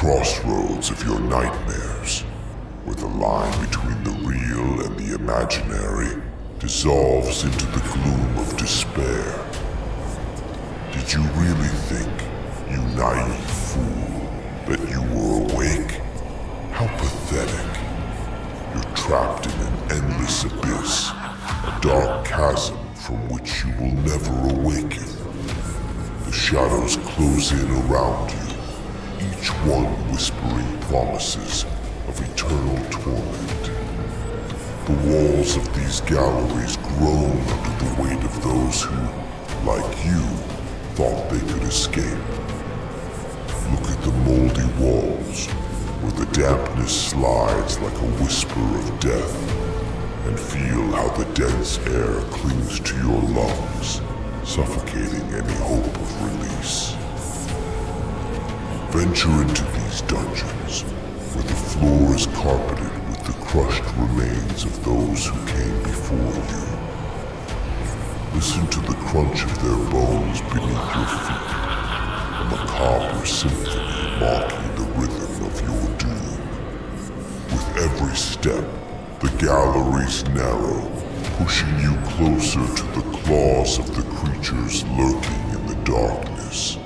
crossroads of your nightmares, where the line between the real and the imaginary dissolves into the gloom of despair. Did you really think, you naive fool, that you were awake? How pathetic. You're trapped in an endless abyss, a dark chasm from which you will never awaken. The shadows close in around you, each one whispering promises of eternal torment. The walls of these galleries groan under the weight of those who, like you, thought they could escape. Look at the moldy walls, where the dampness slides like a whisper of death, and feel how the dense air clings to your lungs, suffocating any hope of release. Venture into these dungeons, where the floor is carpeted with the crushed remains of those who came before you. Listen to the crunch of their bones beneath your feet, a macabre symphony mocking the rhythm of your doom. With every step, the galleries narrow, pushing you closer to the claws of the creatures lurking in the darkness.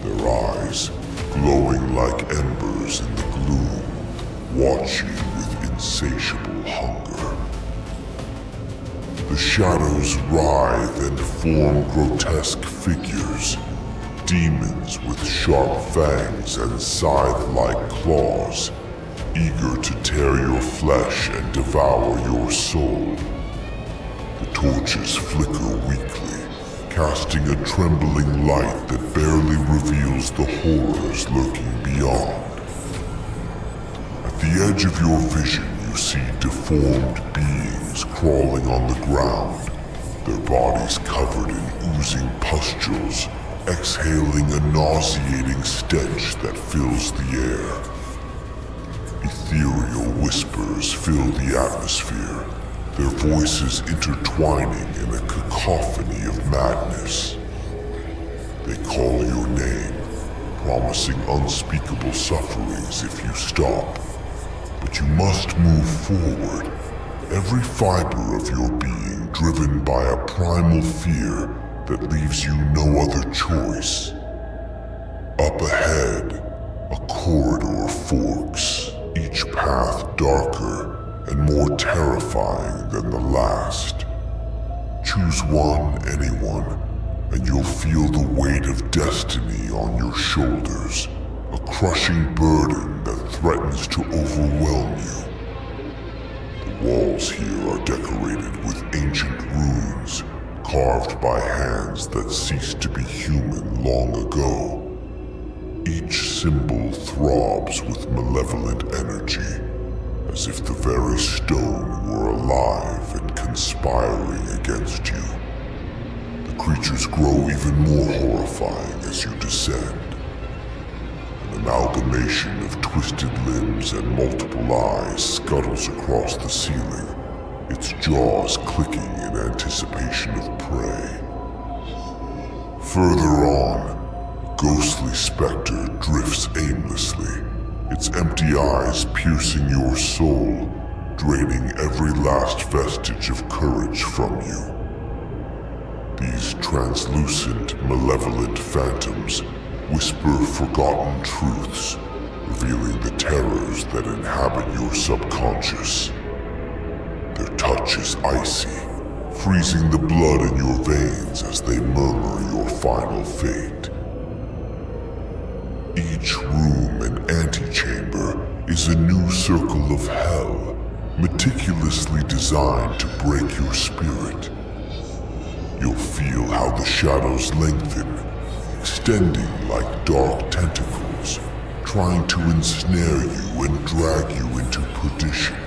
Their eyes, glowing like embers in the gloom, watch you with insatiable hunger. The shadows writhe and form grotesque figures, demons with sharp fangs and scythe-like claws, eager to tear your flesh and devour your soul. The torches flicker weakly, casting a trembling light that barely reveals the horrors lurking beyond. At the edge of your vision, you see deformed beings crawling on the ground, their bodies covered in oozing pustules, exhaling a nauseating stench that fills the air. Ethereal whispers fill the atmosphere, their voices intertwining in a cacophony of madness. They call your name, promising unspeakable sufferings if you stop. But you must move forward, every fiber of your being driven by a primal fear that leaves you no other choice. Up ahead, a corridor forks, each path darker and more terrifying than the last. Choose one, anyone, and you'll feel the weight of destiny on your shoulders, a crushing burden that threatens to overwhelm you. The walls here are decorated with ancient runes, carved by hands that ceased to be human long ago. Each symbol throbs with malevolent energy, as if the very stone were alive and conspiring against you. The creatures grow even more horrifying as you descend. An amalgamation of twisted limbs and multiple eyes scuttles across the ceiling, its jaws clicking in anticipation of prey. Further on, a ghostly specter drifts aimlessly, its empty eyes piercing your soul, draining every last vestige of courage from you. These translucent, malevolent phantoms whisper forgotten truths, revealing the terrors that inhabit your subconscious. Their touch is icy, freezing the blood in your veins as they murmur your final fate. Each room and antechamber is a new circle of hell, meticulously designed to break your spirit. You'll feel how the shadows lengthen, extending like dark tentacles, trying to ensnare you and drag you into perdition.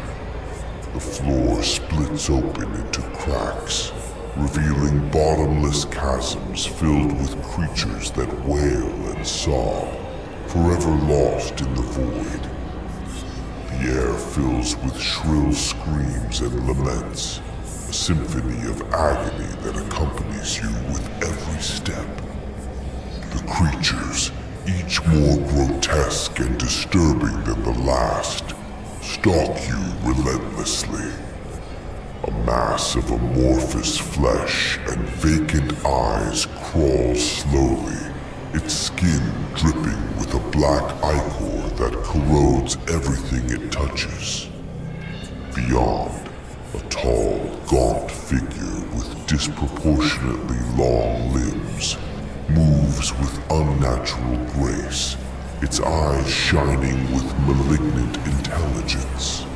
The floor splits open into cracks, revealing bottomless chasms filled with creatures that wail and sob, forever lost in the void. The air fills with shrill screams and laments, a symphony of agony that accompanies you with every step. The creatures, each more grotesque and disturbing than the last, stalk you relentlessly. A mass of amorphous flesh and vacant eyes crawls slowly, its skin dripping with a black ichor that corrodes everything it touches. Beyond, a tall, gaunt figure with disproportionately long limbs moves with unnatural grace, its eyes shining with malignant intelligence.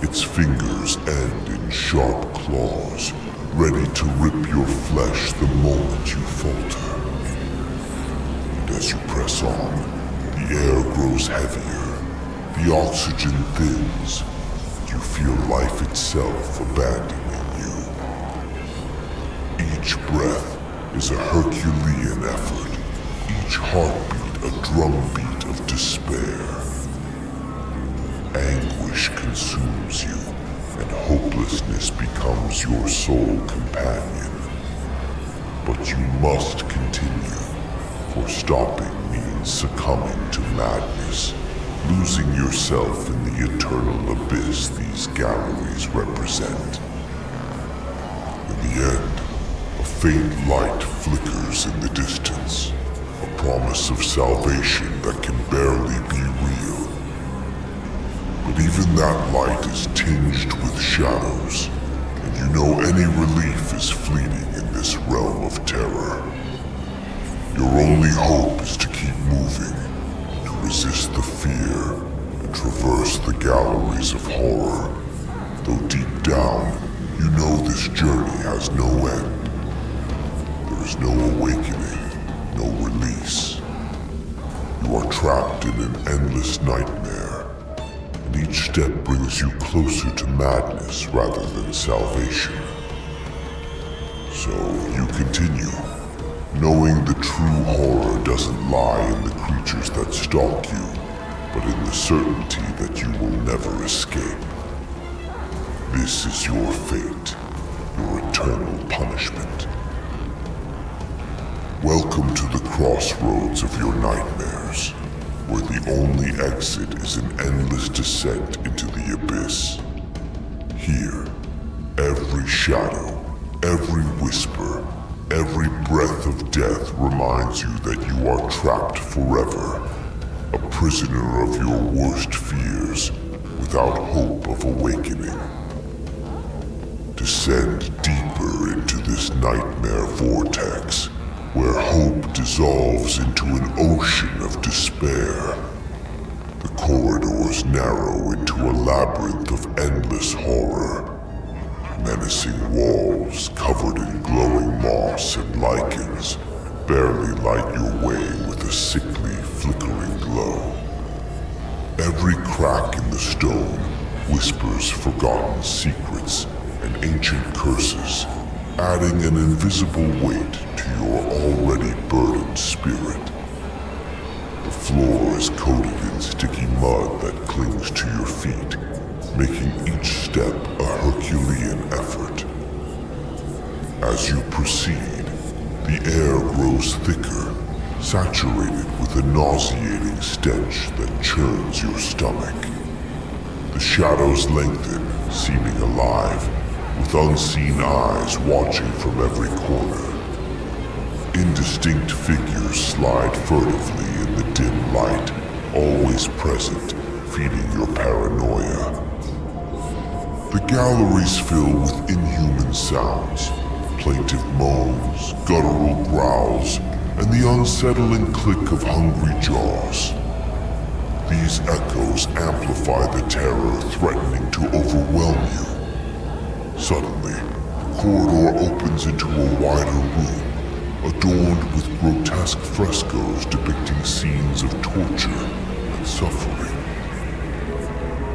Its fingers end in sharp claws, ready to rip your flesh the moment you falter. And as you press on, the air grows heavier, the oxygen thins, and you feel life itself abandoning you. Each breath is a Herculean effort, each heartbeat a drumbeat of despair. Anguish consumes you, and hopelessness becomes your sole companion. But you must continue, for stopping means succumbing to madness, losing yourself in the eternal abyss these galleries represent. In the end, a faint light flickers in the distance, a promise of salvation that can barely be real. But even that light is tinged with shadows, and you know any relief is fleeting in this realm of terror. Your only hope is to keep moving, to resist the fear, and traverse the galleries of horror, though deep down, you know this journey has no end. There is no awakening, no release. You are trapped in an endless nightmare. Each step brings you closer to madness rather than salvation. So you continue, knowing the true horror doesn't lie in the creatures that stalk you, but in the certainty that you will never escape. This is your fate, your eternal punishment. Welcome to the crossroads of your nightmares, where the only exit is an endless descent into the abyss. Here, every shadow, every whisper, every breath of death reminds you that you are trapped forever, a prisoner of your worst fears, without hope of awakening. Descend deeper into this nightmare vortex, where hope dissolves into an ocean of despair. The corridors narrow into a labyrinth of endless horror. Menacing walls covered in glowing moss and lichens barely light your way with a sickly, flickering glow. Every crack in the stone whispers forgotten secrets and ancient curses, adding an invisible weight to your already burdened spirit. The floor is coated in sticky mud that clings to your feet, making each step a Herculean effort. As you proceed, the air grows thicker, saturated with a nauseating stench that churns your stomach. The shadows lengthen, seeming alive, with unseen eyes watching from every corner. Indistinct figures slide furtively in the dim light, always present, feeding your paranoia. The galleries fill with inhuman sounds, plaintive moans, guttural growls, and the unsettling click of hungry jaws. These echoes amplify the terror threatening to overwhelm you. Suddenly, the corridor opens into a wider room, adorned with grotesque frescoes depicting scenes of torture and suffering.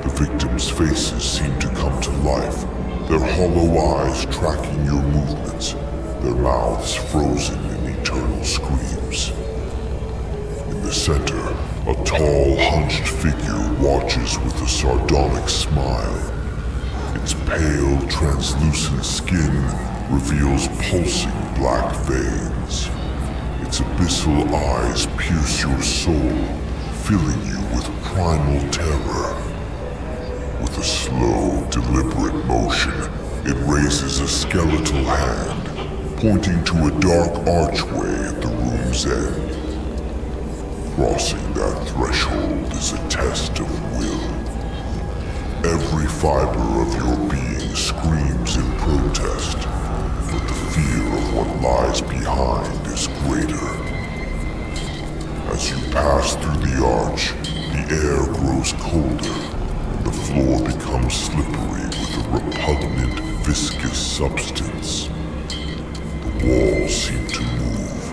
The victims' faces seem to come to life, their hollow eyes tracking your movements, their mouths frozen in eternal screams. In the center, a tall, hunched figure watches with a sardonic smile. Its pale, translucent skin reveals pulsing black veins. Its abyssal eyes pierce your soul, filling you with primal terror. With a slow, deliberate motion, it raises a skeletal hand, pointing to a dark archway at the room's end. Crossing that threshold is a test of will. Every fiber of your being screams in protest, but the fear of what lies behind is greater. As you pass through the arch, the air grows colder, and the floor becomes slippery with a repugnant, viscous substance. The walls seem to move,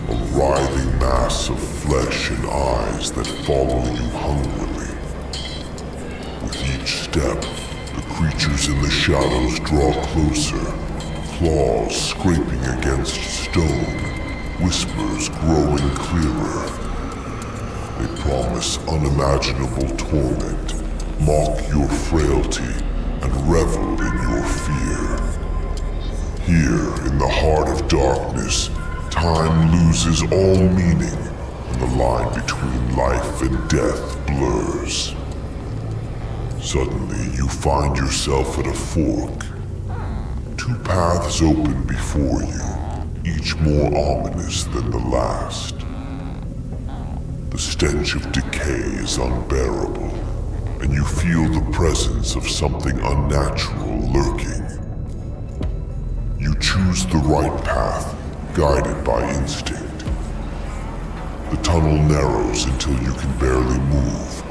a writhing mass of flesh and eyes that follow you hungrily. With each step, the creatures in the shadows draw closer, claws scraping against stone, whispers growing clearer. They promise unimaginable torment, mock your frailty, and revel in your fear. Here, in the heart of darkness, time loses all meaning, and the line between life and death blurs. Suddenly, you find yourself at a fork. Two paths open before you, each more ominous than the last. The stench of decay is unbearable, and you feel the presence of something unnatural lurking. You choose the right path, guided by instinct. The tunnel narrows until you can barely move.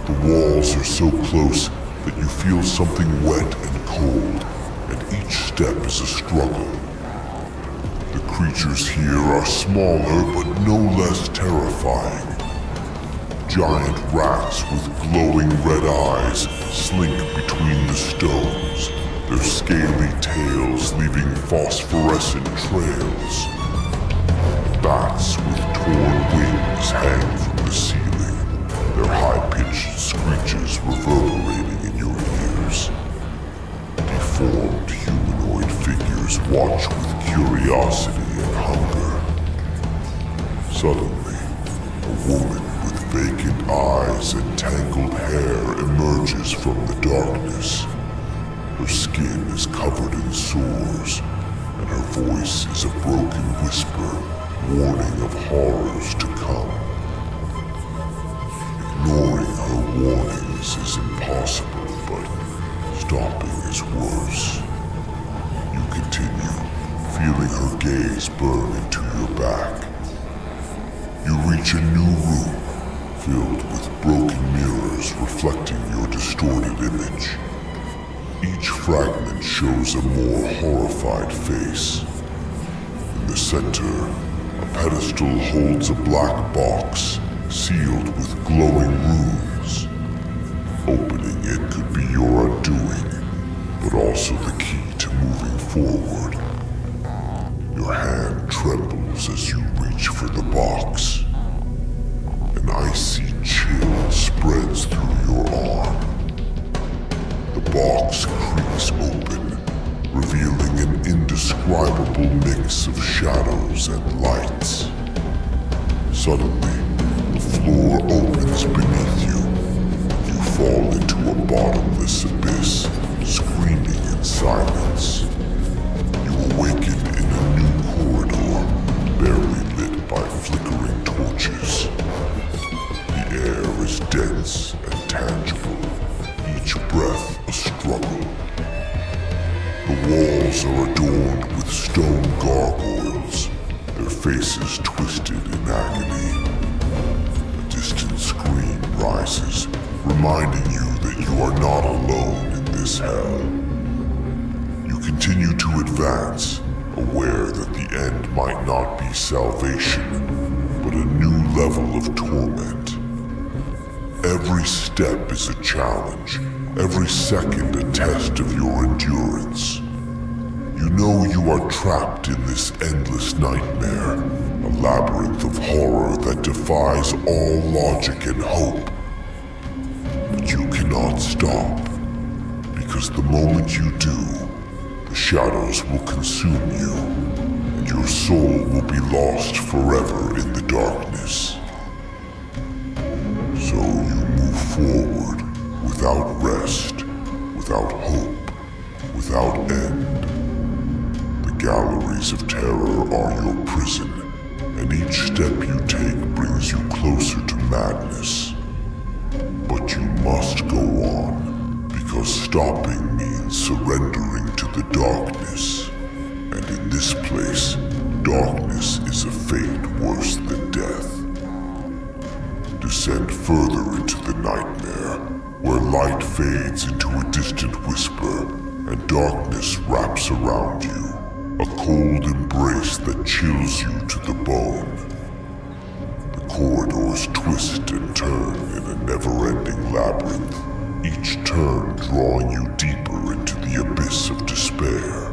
The walls are so close that you feel something wet and cold, and each step is a struggle. The creatures here are smaller but no less terrifying. Giant rats with glowing red eyes slink between the stones, their scaly tails leaving phosphorescent trails. Bats with torn wings hang from the ceiling, their high-pitched screeches reverberating in your ears. Deformed humanoid figures watch with curiosity and hunger. Suddenly, a woman with vacant eyes and tangled hair emerges from the darkness. Her skin is covered in sores, and her voice is a broken whisper, warning of horrors to come. Ignoring her warnings is impossible, but stopping is worse. You continue, feeling her gaze burn into your back. You reach a new room, filled with broken mirrors reflecting your distorted image. Each fragment shows a more horrified face. In the center, a pedestal holds a black box, sealed with glowing runes. Opening it could be your undoing, but also the key to moving forward. Your hand trembles as you reach for the box. An icy chill spreads through your arm. The box creaks open, revealing an indescribable mix of shadows and lights. Suddenly, the floor opens beneath you. You fall into a bottomless abyss, screaming in silence. You awaken in a new corridor, barely lit by flickering torches. The air is dense and tangible, each breath a struggle. The walls are adorned with stone gargoyles, their faces twisted in agony. A distant scream rises, reminding you that you are not alone in this hell. You continue to advance, aware that the end might not be salvation, but a new level of torment. Every step is a challenge, every second a test of your endurance. You know you are trapped in this endless nightmare, a labyrinth of horror that defies all logic and hope. But you cannot stop, because the moment you do, the shadows will consume you, and your soul will be lost forever in the darkness. So you move forward without rest, without hope, without end. The galleries of terror are your prison, and each step you take brings you closer to madness. But you must go on, because stopping means surrendering to the darkness. And in this place, darkness is a fate worse than death. Descend further into the nightmare, where light fades into a distant whisper, and darkness wraps around you, a cold embrace that chills you to the bone. The corridors twist and turn in a never-ending labyrinth, each turn drawing you deeper into the abyss of despair.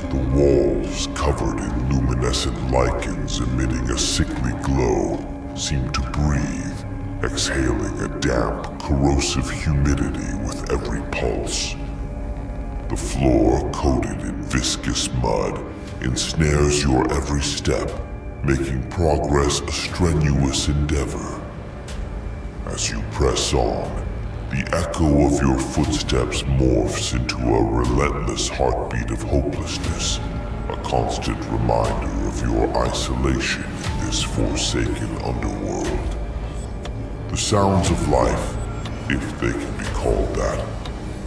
The walls, covered in luminescent lichens emitting a sickly glow, seem to breathe, exhaling a damp, corrosive humidity with every pulse. The floor, coated in viscous mud, ensnares your every step, making progress a strenuous endeavor. As you press on, the echo of your footsteps morphs into a relentless heartbeat of hopelessness, a constant reminder of your isolation in this forsaken underworld. The sounds of life, if they can be called that,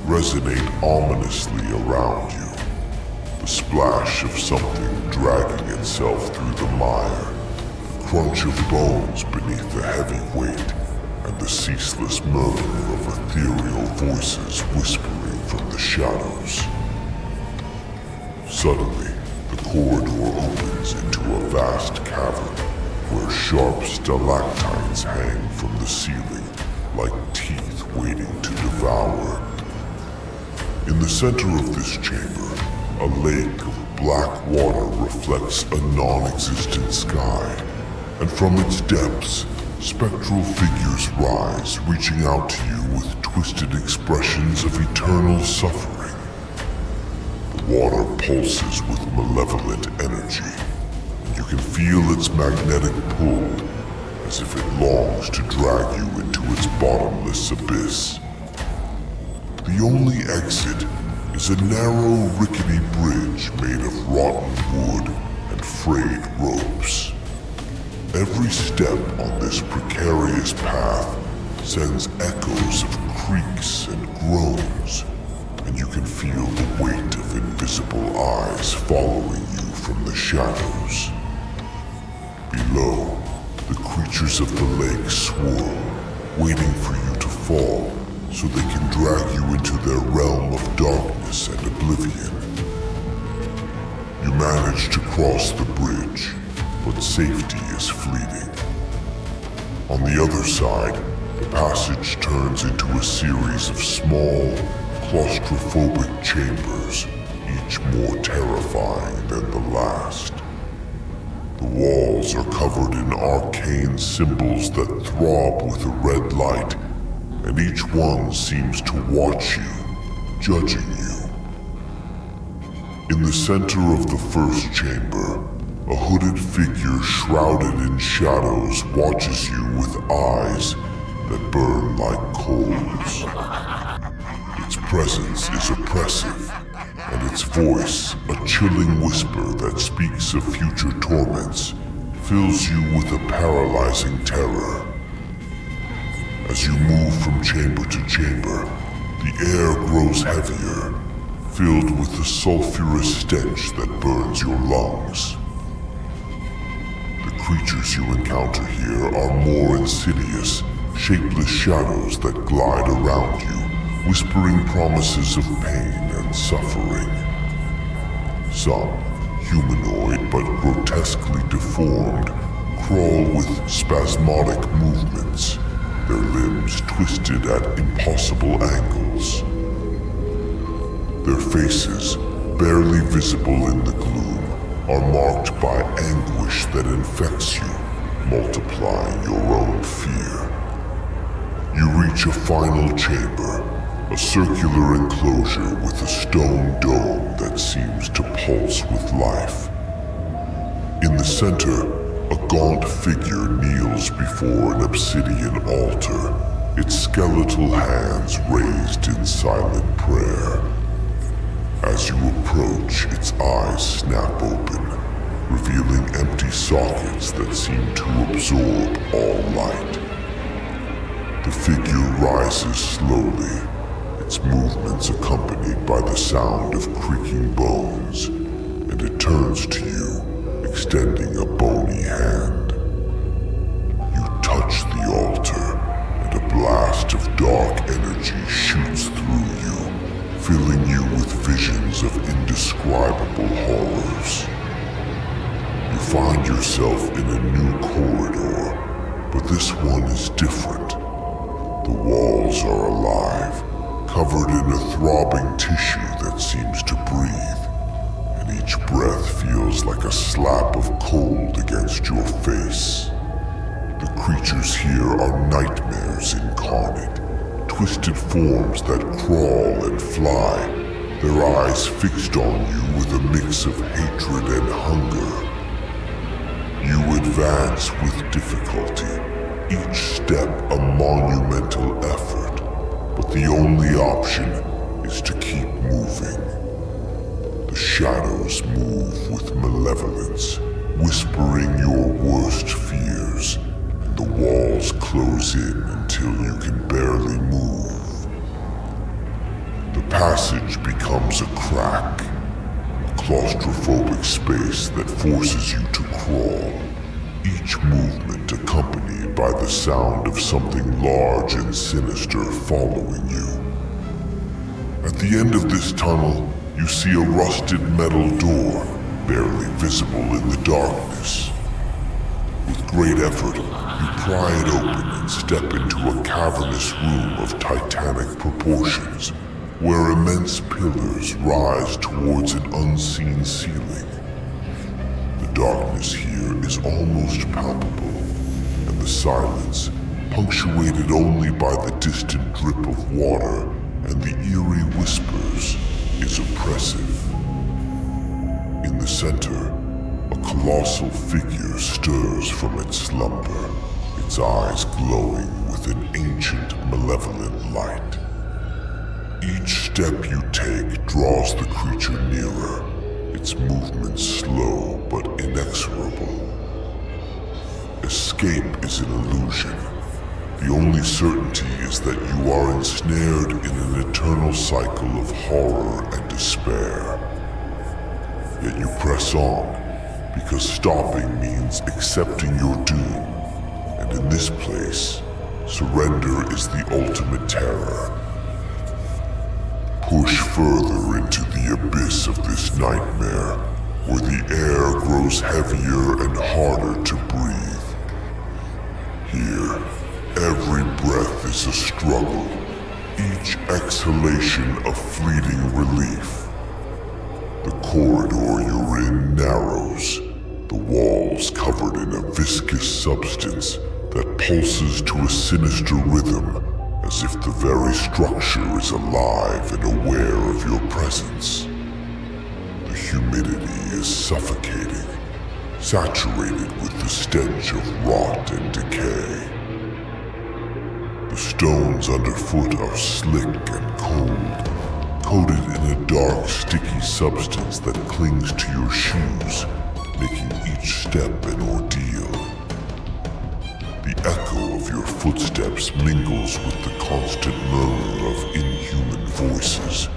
resonate ominously around you. The splash of something dragging itself through the mire, the crunch of bones beneath the heavy weight, and the ceaseless murmur of ethereal voices whispering from the shadows. Suddenly, the corridor opens into a vast cavern where sharp stalactites hang from the ceiling like teeth waiting to devour. In the center of this chamber, a lake of black water reflects a non-existent sky, and from its depths, spectral figures rise, reaching out to you with twisted expressions of eternal suffering. The water pulses with malevolent energy, and you can feel its magnetic pull, as if it longs to drag you into its bottomless abyss. The only exit is a narrow, rickety bridge made of rotten wood and frayed ropes. Every step on this precarious path sends echoes of creaks and groans, and you can feel the weight of invisible eyes following you from the shadows. Below, the creatures of the lake swirl, waiting for you to fall so they can drag you into their realm of darkness and oblivion. You manage to cross the bridge, but safety is fleeting. On the other side, the passage turns into a series of small, claustrophobic chambers, each more terrifying than the last. The walls are covered in arcane symbols that throb with a red light, and each one seems to watch you, judging you. In the center of the first chamber, a hooded figure shrouded in shadows watches you with eyes that burn like coals. Its presence is oppressive, and its voice, a chilling whisper that speaks of future torments, fills you with a paralyzing terror. As you move from chamber to chamber, the air grows heavier, filled with the sulfurous stench that burns your lungs. The creatures you encounter here are more insidious, shapeless shadows that glide around you, whispering promises of pain and suffering. Some, humanoid but grotesquely deformed, crawl with spasmodic movements, their limbs twisted at impossible angles. Their faces, barely visible in the gloom, are marked by anguish that infects you, multiplying your own fear. You reach a final chamber, A circular enclosure with a stone dome that seems to pulse with life. In the center, a gaunt figure kneels before an obsidian altar, its skeletal hands raised in silent prayer. As you approach, its eyes snap open, revealing empty sockets that seem to absorb all light. The figure rises slowly, its movements accompanied by the sound of creaking bones, and it turns to you, extending a bony hand. You touch the altar, and a blast of dark energy shoots through you, filling you with visions of indescribable horrors. You find yourself in a new corridor, but this one is different. The walls are alive, covered in a throbbing tissue that seems to breathe, and each breath feels like a slap of cold against your face. The creatures here are nightmares incarnate, twisted forms that crawl and fly, their eyes fixed on you with a mix of hatred and hunger. You advance with difficulty, each step a monumental effort, but the only option is to keep moving. The shadows move with malevolence, whispering your worst fears, and the walls close in until you can barely move. The passage becomes a crack, a claustrophobic space that forces you to crawl, each movement accompanied by the sound of something large and sinister following you. At the end of this tunnel, you see a rusted metal door, barely visible in the darkness. With great effort, you pry it open and step into a cavernous room of titanic proportions, where immense pillars rise towards an unseen ceiling. The darkness here is almost palpable, and the silence, punctuated only by the distant drip of water and the eerie whispers, is oppressive. In the center, a colossal figure stirs from its slumber, its eyes glowing with an ancient, malevolent light. Each step you take draws the creature nearer, its movements slow but inexorable. Escape is an illusion. The only certainty is that you are ensnared in an eternal cycle of horror and despair. Yet you press on, because stopping means accepting your doom, and in this place, surrender is the ultimate terror. Push further into the abyss of this nightmare, where the air grows heavier and harder to breathe. Here, every breath is a struggle, each exhalation a fleeting relief. The corridor you're in narrows, the walls covered in a viscous substance that pulses to a sinister rhythm, as if the very structure is alive and aware of your presence. The humidity is suffocating, saturated with the stench of rot and decay. The stones underfoot are slick and cold, coated in a dark, sticky substance that clings to your shoes, making each step an ordeal. The echo of your footsteps mingles with the constant murmur of inhuman voices,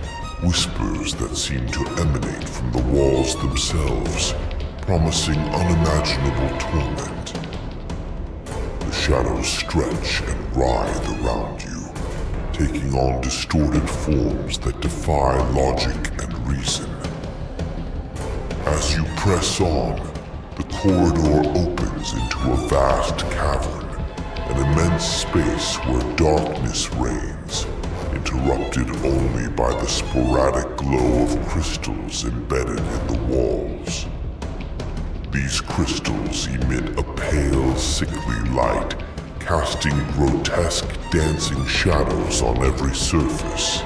whispers that seem to emanate from the walls themselves, promising unimaginable torment. The shadows stretch and writhe around you, taking on distorted forms that defy logic and reason. As you press on, the corridor opens into a vast cavern, an immense space where darkness reigns, interrupted only by the sporadic glow of crystals embedded in the walls. These crystals emit a pale, sickly light, casting grotesque dancing shadows on every surface.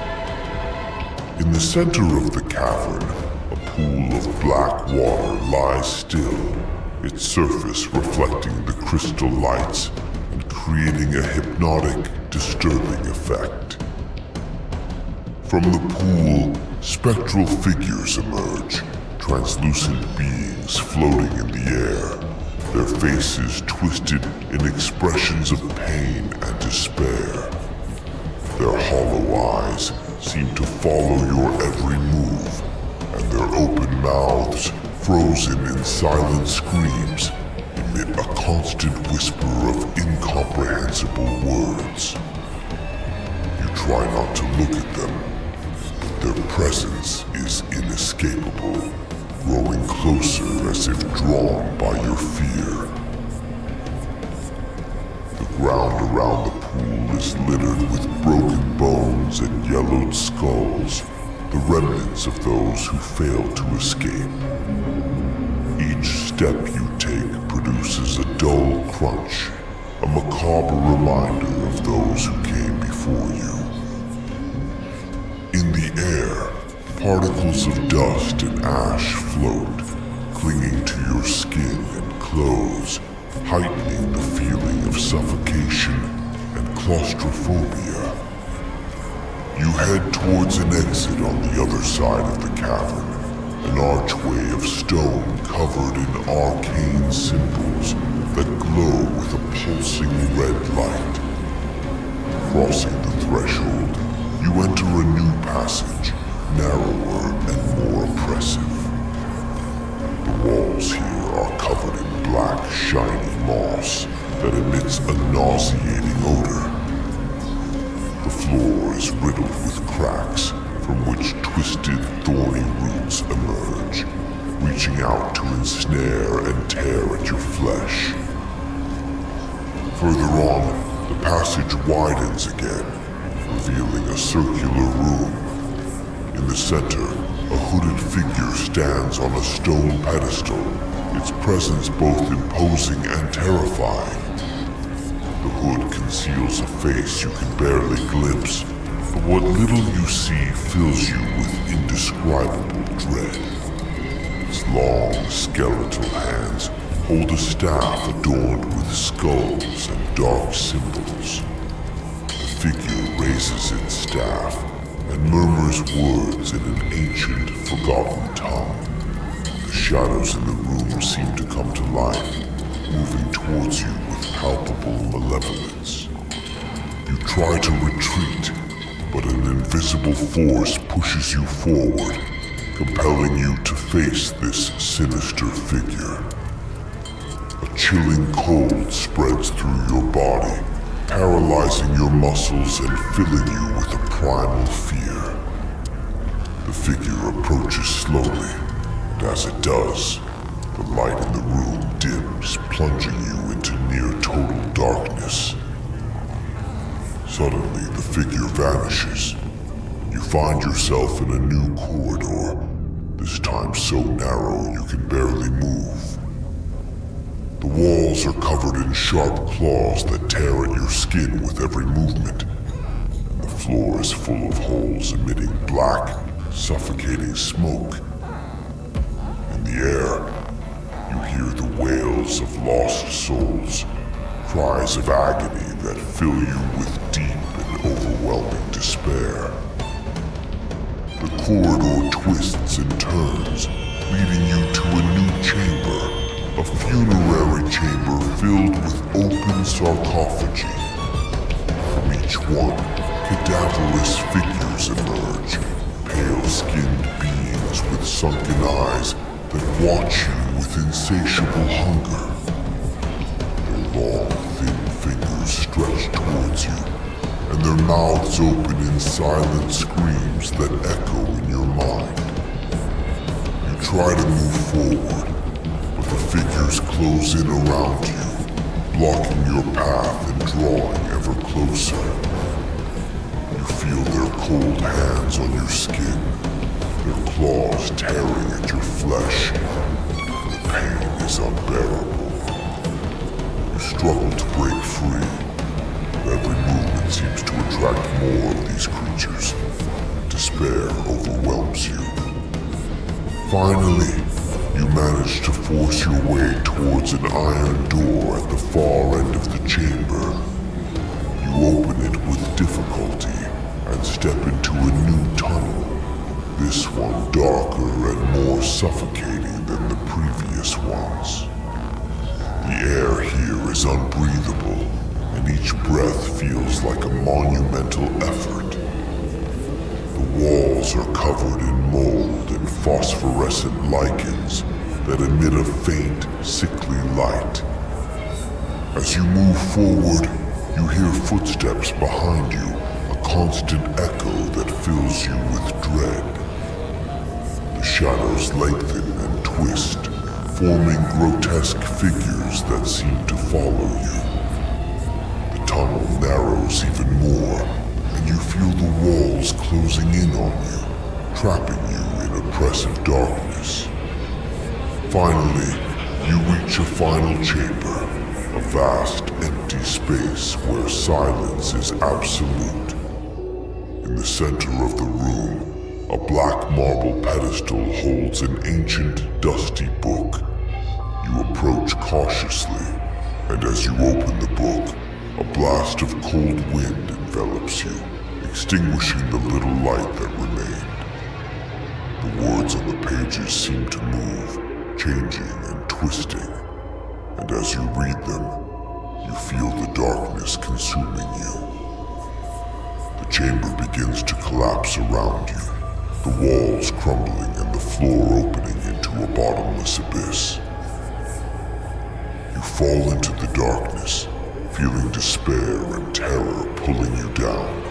In the center of the cavern, a pool of black water lies still, its surface reflecting the crystal lights and creating a hypnotic, disturbing effect. From the pool, spectral figures emerge, translucent beings floating in the air, their faces twisted in expressions of pain and despair. Their hollow eyes seem to follow your every move, and their open mouths, frozen in silent screams, emit a constant whisper of incomprehensible words. You try not to look at them. Their presence is inescapable, growing closer as if drawn by your fear. The ground around the pool is littered with broken bones and yellowed skulls, the remnants of those who failed to escape. Each step you take produces a dull crunch, a macabre reminder of those who came before you. In the air, particles of dust and ash float, clinging to your skin and clothes, heightening the feeling of suffocation and claustrophobia. You head towards an exit on the other side of the cavern, an archway of stone covered in arcane symbols that glow with a pulsing red light. Crossing the threshold, you enter a new passage, narrower and more oppressive. The walls here are covered in black, shiny moss that emits a nauseating odor. The floor is riddled with cracks from which twisted, thorny roots emerge, reaching out to ensnare and tear at your flesh. Further on, the passage widens again, revealing a circular room. In the center, a hooded figure stands on a stone pedestal, its presence both imposing and terrifying. The hood conceals a face you can barely glimpse, but what little you see fills you with indescribable dread. Its long, skeletal hands hold a staff adorned with skulls and dark symbols. The figure raises its staff and murmurs words in an ancient, forgotten tongue. The shadows in the room seem to come to life, moving towards you with palpable malevolence. You try to retreat, but an invisible force pushes you forward, compelling you to face this sinister figure. A chilling cold spreads through your body, paralyzing your muscles and filling you with a primal fear. The figure approaches slowly, and as it does, the light in the room dims, plunging you into near total darkness. Suddenly, the figure vanishes. You find yourself in a new corridor, this time so narrow you can barely move. The walls are covered in sharp claws that tear at your skin with every movement, and the floor is full of holes emitting black, suffocating smoke. In the air, you hear the wails of lost souls, cries of agony that fill you with deep and overwhelming despair. The corridor twists and turns, leading you to a new chamber, a funerary chamber filled with open sarcophagi. From each one, cadaverous figures emerge, pale-skinned beings with sunken eyes that watch you with insatiable hunger. Their long, thin fingers stretch towards you, and their mouths open in silent screams that echo in your mind. You try to move forward, but the figures close in around you, blocking your path and drawing ever closer. You feel their cold hands on your skin, their claws tearing at your flesh. The pain is unbearable. You struggle to break free, Finally, you manage to force your way towards an iron door at the far end of the chamber. You open it with difficulty and step into a new tunnel, this one darker and more suffocating than the previous ones. The air here is unbreathable, and each breath feels like a monumental effort. The walls are covered in mold and phosphorescent lichens that emit a faint, sickly light. As you move forward, you hear footsteps behind you, a constant echo that fills you with dread. The shadows lengthen and twist, forming grotesque figures that seem to follow you. The tunnel narrows even more, and you feel the walls closing in on you, trapping you in oppressive darkness. Finally, you reach a final chamber, a vast, empty space where silence is absolute. In the center of the room, a black marble pedestal holds an ancient, dusty book. You approach cautiously, and as you open the book, a blast of cold wind envelops you, extinguishing the little light that remained. The words on the pages seem to move, changing and twisting, and as you read them, you feel the darkness consuming you. The chamber begins to collapse around you, the walls crumbling and the floor opening into a bottomless abyss. You fall into the darkness, feeling despair and terror pulling you down.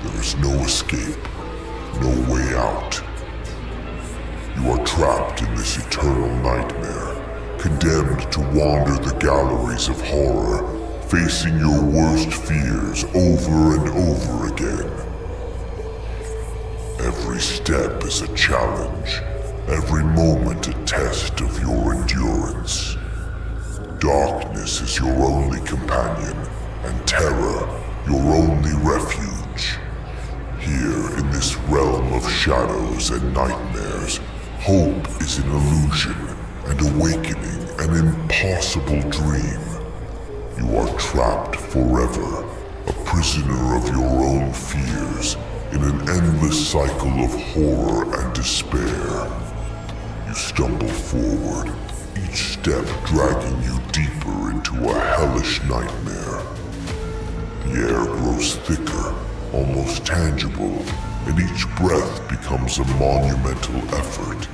There is no escape, no way out. You are trapped in this eternal nightmare, condemned to wander the galleries of horror, facing your worst fears over and over again. Every step is a challenge, every moment a test of your endurance. Darkness is your only companion, and terror your only refuge. Here in this realm of shadows and nightmares, hope is an illusion, and awakening an impossible dream. You are trapped forever, a prisoner of your own fears, in an endless cycle of horror and despair. You stumble forward, each step dragging you deeper into a hellish nightmare. The air grows thicker, almost tangible, and each breath becomes a monumental effort.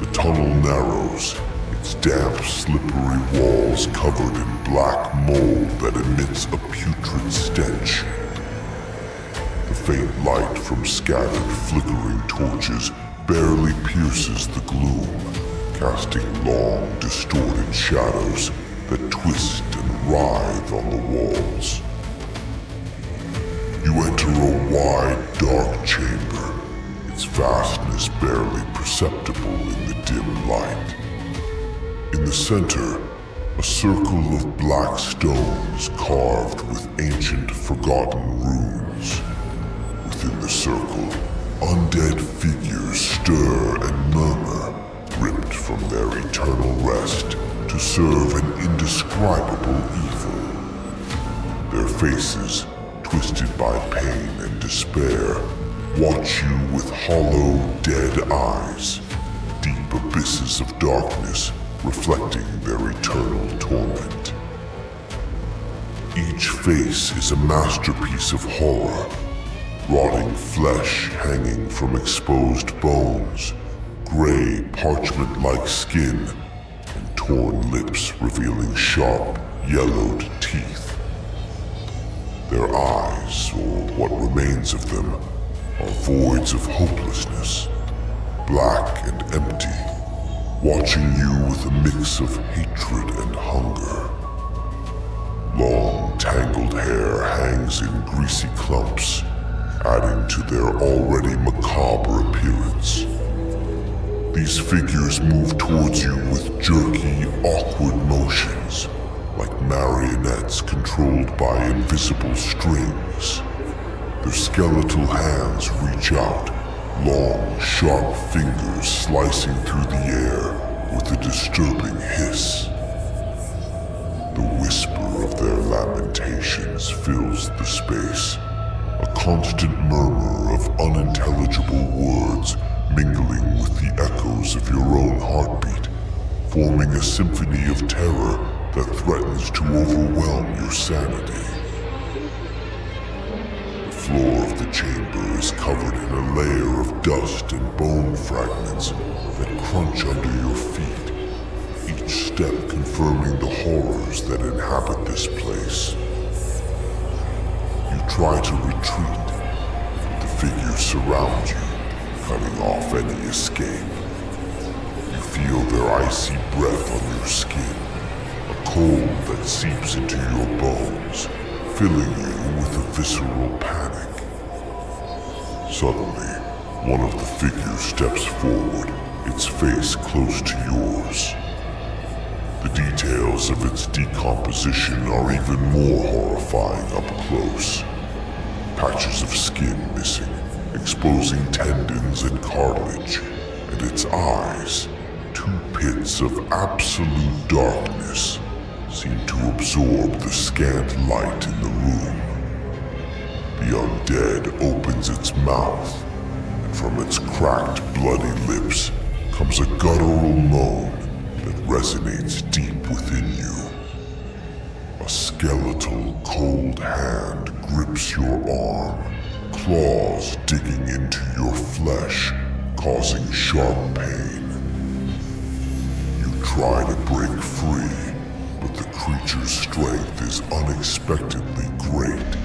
The tunnel narrows, its damp, slippery walls covered in black mold that emits a putrid stench. The faint light from scattered, flickering torches barely pierces the gloom, casting long, distorted shadows that twist and writhe on the walls. You enter a wide, dark chamber, its vastness barely perceptible in the dim light. In the center, a circle of black stones carved with ancient, forgotten runes. Within the circle, undead figures stir and murmur, ripped from their eternal rest to serve an indescribable evil. Their faces, twisted by pain and despair, watch you with hollow, dead eyes, deep abysses of darkness reflecting their eternal torment. Each face is a masterpiece of horror, rotting flesh hanging from exposed bones, gray parchment-like skin, and torn lips revealing sharp, yellowed teeth. Their eyes, or what remains of them, are voids of hopelessness, black and empty, watching you with a mix of hatred and hunger. Long, tangled hair hangs in greasy clumps, adding to their already macabre appearance. These figures move towards you with jerky, awkward motions, like marionettes controlled by invisible strings. Their skeletal hands reach out, long, sharp fingers slicing through the air with a disturbing hiss. The whisper of their lamentations fills the space, a constant murmur of unintelligible words mingling with the echoes of your own heartbeat, forming a symphony of terror that threatens to overwhelm your sanity. The floor of the chamber is covered in a layer of dust and bone fragments that crunch under your feet, each step confirming the horrors that inhabit this place. You try to retreat, but the figures surround you, cutting off any escape. You feel their icy breath on your skin, a cold that seeps into your bones, filling you with a visceral panic. Suddenly, one of the figures steps forward, its face close to yours. The details of its decomposition are even more horrifying up close. Patches of skin missing, exposing tendons and cartilage, and its eyes, two pits of absolute darkness, seem to absorb the scant light in the room. The undead opens its mouth, and from its cracked, bloody lips comes a guttural moan that resonates deep within you. A skeletal, cold hand grips your arm, claws digging into your flesh, causing sharp pain. You try to break free, but the creature's strength is unexpectedly great.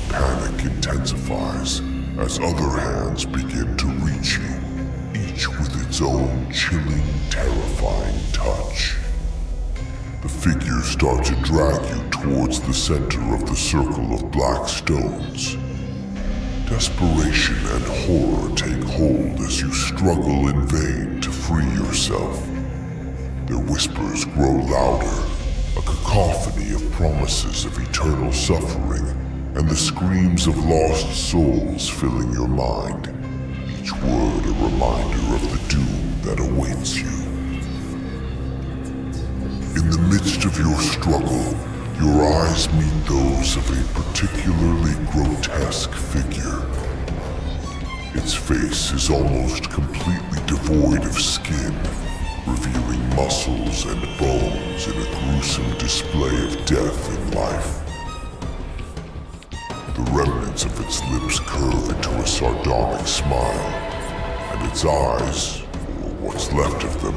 Panic intensifies as other hands begin to reach you, each with its own chilling, terrifying touch. The figures start to drag you towards the center of the circle of black stones. Desperation and horror take hold as you struggle in vain to free yourself. Their whispers grow louder, a cacophony of promises of eternal suffering, and the screams of lost souls filling your mind, each word a reminder of the doom that awaits you. In the midst of your struggle, your eyes meet those of a particularly grotesque figure. Its face is almost completely devoid of skin, revealing muscles and bones in a gruesome display of death and life. The remnants of its lips curve into a sardonic smile, and its eyes, or what's left of them,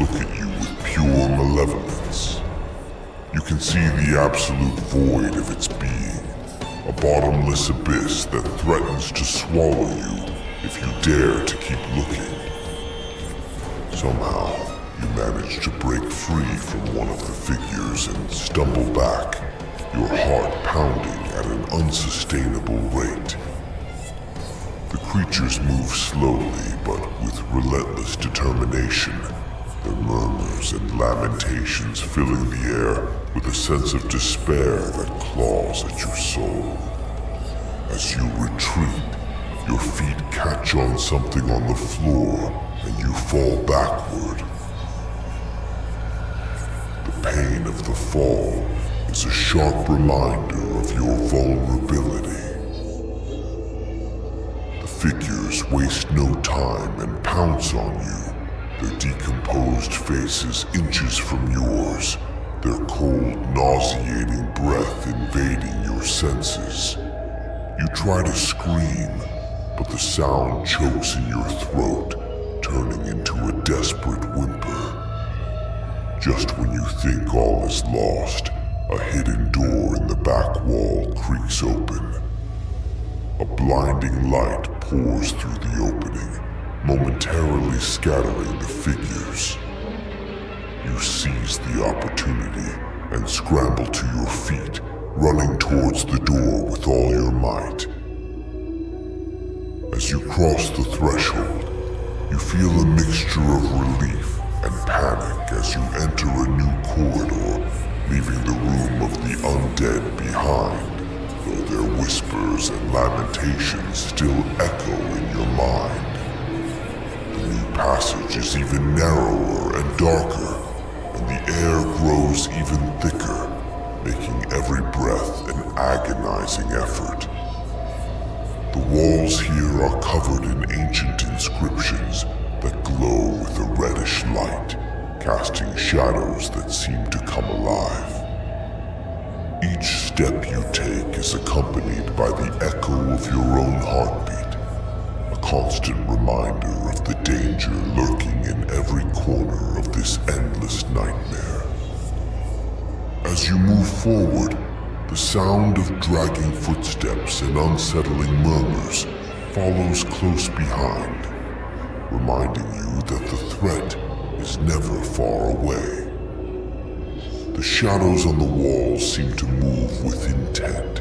look at you with pure malevolence. You can see the absolute void of its being, a bottomless abyss that threatens to swallow you if you dare to keep looking. Somehow, you manage to break free from one of the figures and stumble back, your heart pounding at an unsustainable rate. The creatures move slowly, but with relentless determination, their murmurs and lamentations filling the air with a sense of despair that claws at your soul. As you retreat, your feet catch on something on the floor and you fall backward. The pain of the fall is a sharp reminder of your vulnerability. The figures waste no time and pounce on you, their decomposed faces inches from yours, their cold, nauseating breath invading your senses. You try to scream, but the sound chokes in your throat, turning into a desperate whimper. Just when you think all is lost, a hidden door in the back wall creaks open. A blinding light pours through the opening, momentarily scattering the figures. You seize the opportunity and scramble to your feet, running towards the door with all your might. As you cross the threshold, you feel a mixture of relief and panic as you enter a new corridor, leaving the room of the undead behind. though their whispers and lamentations still echo in your mind. The new passage is even narrower and darker, and the air grows even thicker, making every breath an agonizing effort. The walls here are covered in ancient inscriptions that glow with a reddish light, casting shadows that seem to come alive. Each step you take is accompanied by the echo of your own heartbeat, a constant reminder of the danger lurking in every corner of this endless nightmare. As you move forward, the sound of dragging footsteps and unsettling murmurs follows close behind, reminding you that the threat is never far away. The shadows on the walls seem to move with intent,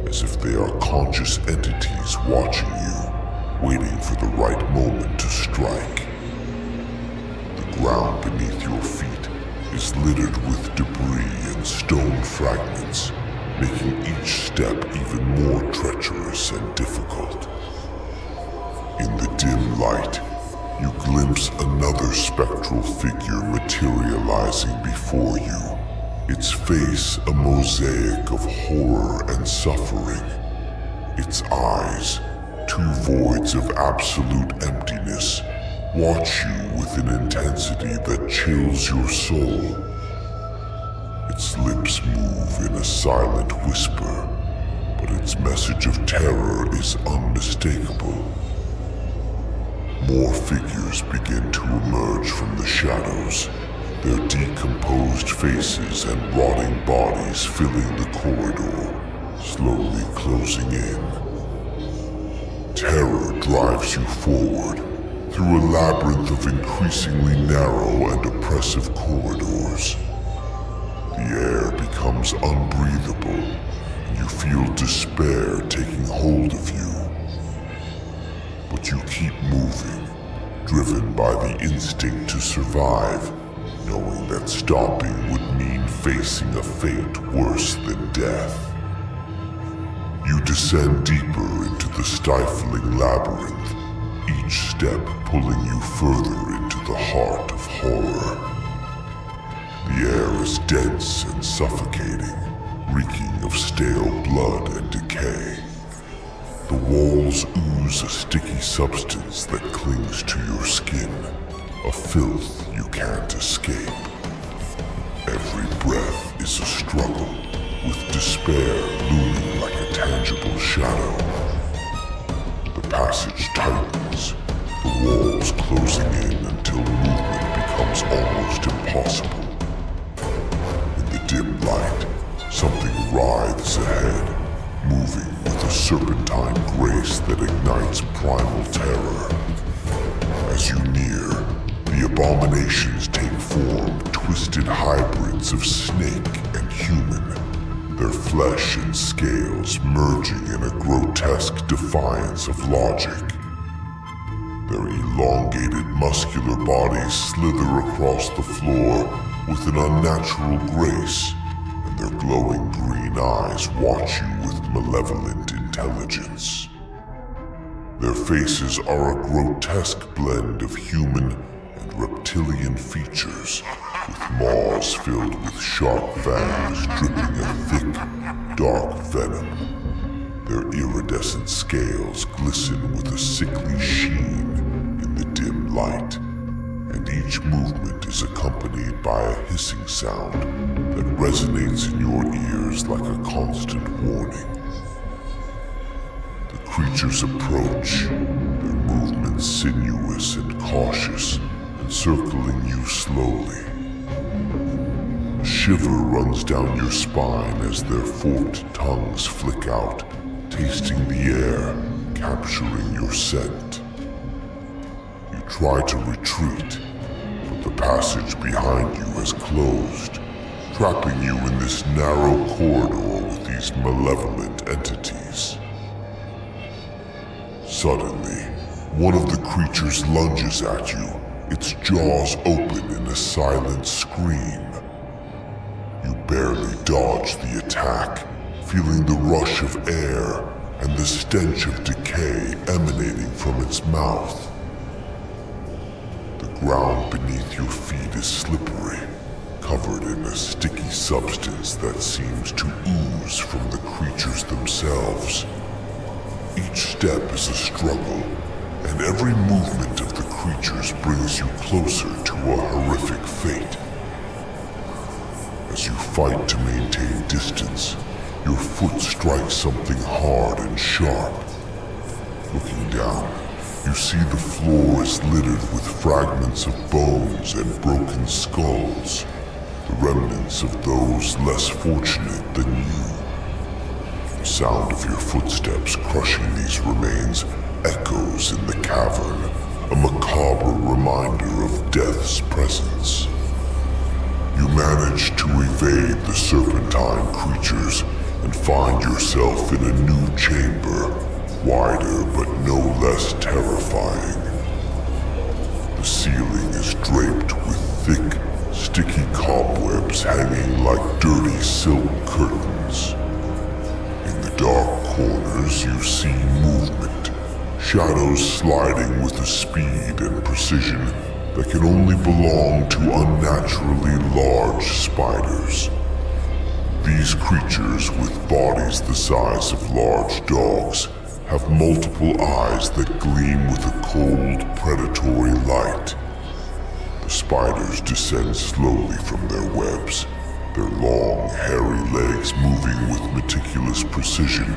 as if they are conscious entities watching you, waiting for the right moment to strike. The ground beneath your feet is littered with debris and stone fragments, making each step even more treacherous and difficult. In the dim light, you glimpse another spectral figure materializing before you, its face a mosaic of horror and suffering. Its eyes, two voids of absolute emptiness, watch you with an intensity that chills your soul. Its lips move in a silent whisper, but its message of terror is unmistakable. More figures begin to emerge from the shadows, their decomposed faces and rotting bodies filling the corridor, slowly closing in. Terror drives you forward, through a labyrinth of increasingly narrow and oppressive corridors. The air becomes unbreathable, and you feel despair taking hold of you. But you keep moving, driven by the instinct to survive, knowing that stopping would mean facing a fate worse than death. You descend deeper into the stifling labyrinth, each step pulling you further into the heart of horror. The air is dense and suffocating, reeking of stale blood and decay. The walls ooze a sticky substance that clings to your skin, a filth you can't escape. Every breath is a struggle, with despair looming like a tangible shadow. The passage tightens, the walls closing in until movement becomes almost impossible. In the dim light, something writhes ahead, moving with a serpentine grace that ignites primal terror. As you near, the abominations take form, twisted hybrids of snake and human, their flesh and scales merging in a grotesque defiance of logic. Their elongated, muscular bodies slither across the floor with an unnatural grace, and their glowing green eyes watch you with malevolent intelligence. Their faces are a grotesque blend of human and reptilian features, with maws filled with sharp fangs dripping a thick, dark venom. Their iridescent scales glisten with a sickly sheen in the dim light, and each movement is accompanied by a hissing sound that resonates in your ears like a constant warning. The creatures approach, their movements sinuous and cautious, encircling you slowly. A shiver runs down your spine as their forked tongues flick out, tasting the air, capturing your scent. You try to retreat, but the passage behind you has closed, trapping you in this narrow corridor with these malevolent entities. Suddenly, one of the creatures lunges at you, its jaws open in a silent scream. You barely dodge the attack, feeling the rush of air and the stench of decay emanating from its mouth. The ground beneath your feet is slippery, covered in a sticky substance that seems to ooze from the creatures themselves. Each step is a struggle, and every movement of the creatures brings you closer to a horrific fate. As you fight to maintain distance, your foot strikes something hard and sharp. Looking down, you see the floor is littered with fragments of bones and broken skulls, the remnants of those less fortunate than you. The sound of your footsteps crushing these remains echoes in the cavern, a macabre reminder of death's presence. You manage to evade the serpentine creatures and find yourself in a new chamber, wider but no less terrifying. The ceiling is draped with thick, sticky cobwebs hanging like dirty silk curtains. In the dark corners you see movement, shadows sliding with a speed and precision that can only belong to unnaturally large spiders. These creatures, with bodies the size of large dogs, have multiple eyes that gleam with a cold, predatory light. The spiders descend slowly from their webs, their long, hairy legs moving with meticulous precision,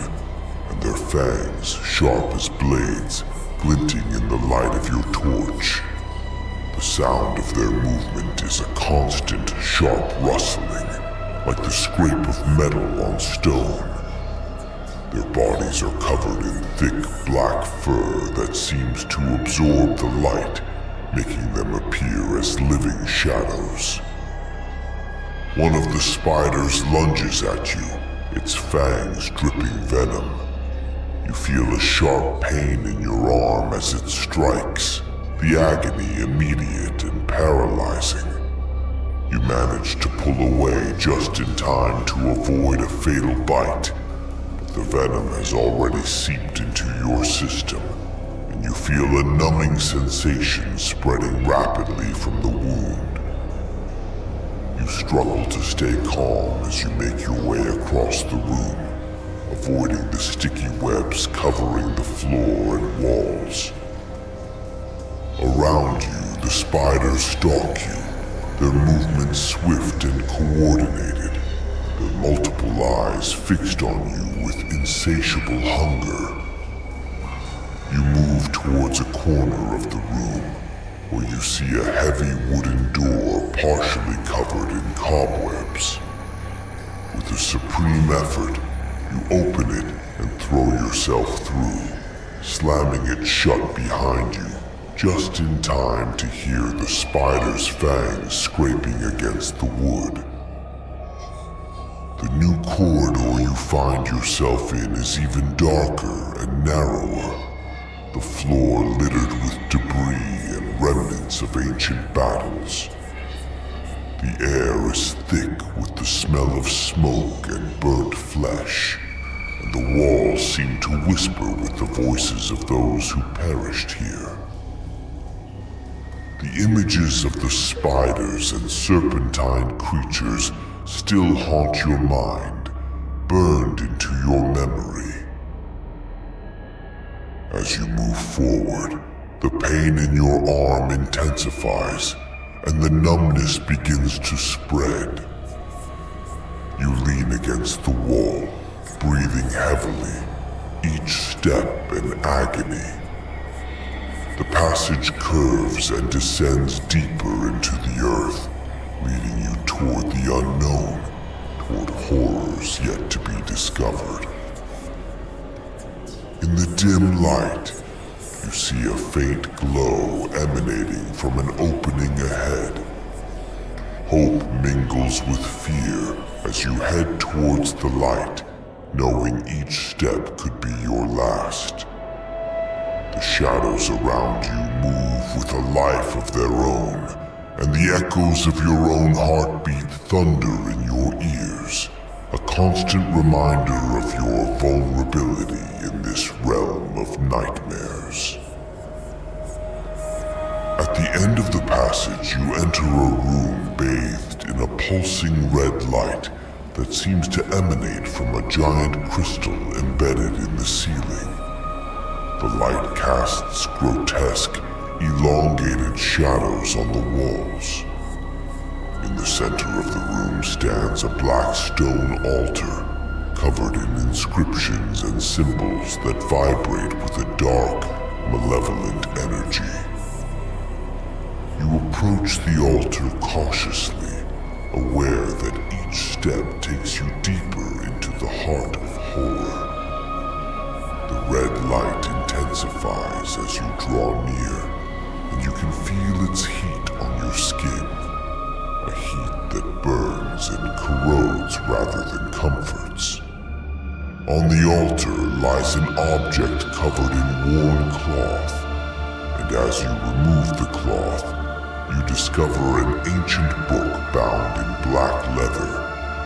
and their fangs, sharp as blades, glinting in the light of your torch. The sound of their movement is a constant, sharp rustling, like the scrape of metal on stone. Their bodies are covered in thick, black fur that seems to absorb the light, making them appear as living shadows. One of the spiders lunges at you, its fangs dripping venom. You feel a sharp pain in your arm as it strikes, the agony immediate and paralyzing. You manage to pull away just in time to avoid a fatal bite, but the venom has already seeped into your system, and you feel a numbing sensation spreading rapidly from the wound. You struggle to stay calm as you make your way across the room, avoiding the sticky webs covering the floor and walls. Around you, the spiders stalk you, their movements swift and coordinated, their multiple eyes fixed on you with insatiable hunger. You move towards a corner of the room, where you see a heavy wooden door partially covered in cobwebs. With a supreme effort, you open it and throw yourself through, slamming it shut behind you, just in time to hear the spider's fangs scraping against the wood. The new corridor you find yourself in is even darker and narrower, the floor littered with debris and remnants of ancient battles. The air is thick with the smell of smoke and burnt flesh, and the walls seem to whisper with the voices of those who perished here. The images of the spiders and serpentine creatures still haunt your mind, burned into your memory. As you move forward, the pain in your arm intensifies, and the numbness begins to spread. You lean against the wall, breathing heavily, each step an agony. The passage curves and descends deeper into the earth, leading you toward the unknown, toward horrors yet to be discovered. In the dim light, you see a faint glow emanating from an opening ahead. Hope mingles with fear as you head towards the light, knowing each step could be your last. The shadows around you move with a life of their own, and the echoes of your own heartbeat thunder in your ears, a constant reminder of your vulnerability in this realm of nightmares. At the end of the passage, you enter a room bathed in a pulsing red light that seems to emanate from a giant crystal embedded in the ceiling. The light casts grotesque, elongated shadows on the walls. In the center of the room stands a black stone altar, covered in inscriptions and symbols that vibrate with a dark, malevolent energy. You approach the altar cautiously, aware that each step takes you deeper into the heart of horror. The red light intensifies as you draw near, and you can feel its heat on your skin, a heat that burns and corrodes rather than comforts. On the altar lies an object covered in worn cloth, and as you remove the cloth, you discover an ancient book bound in black leather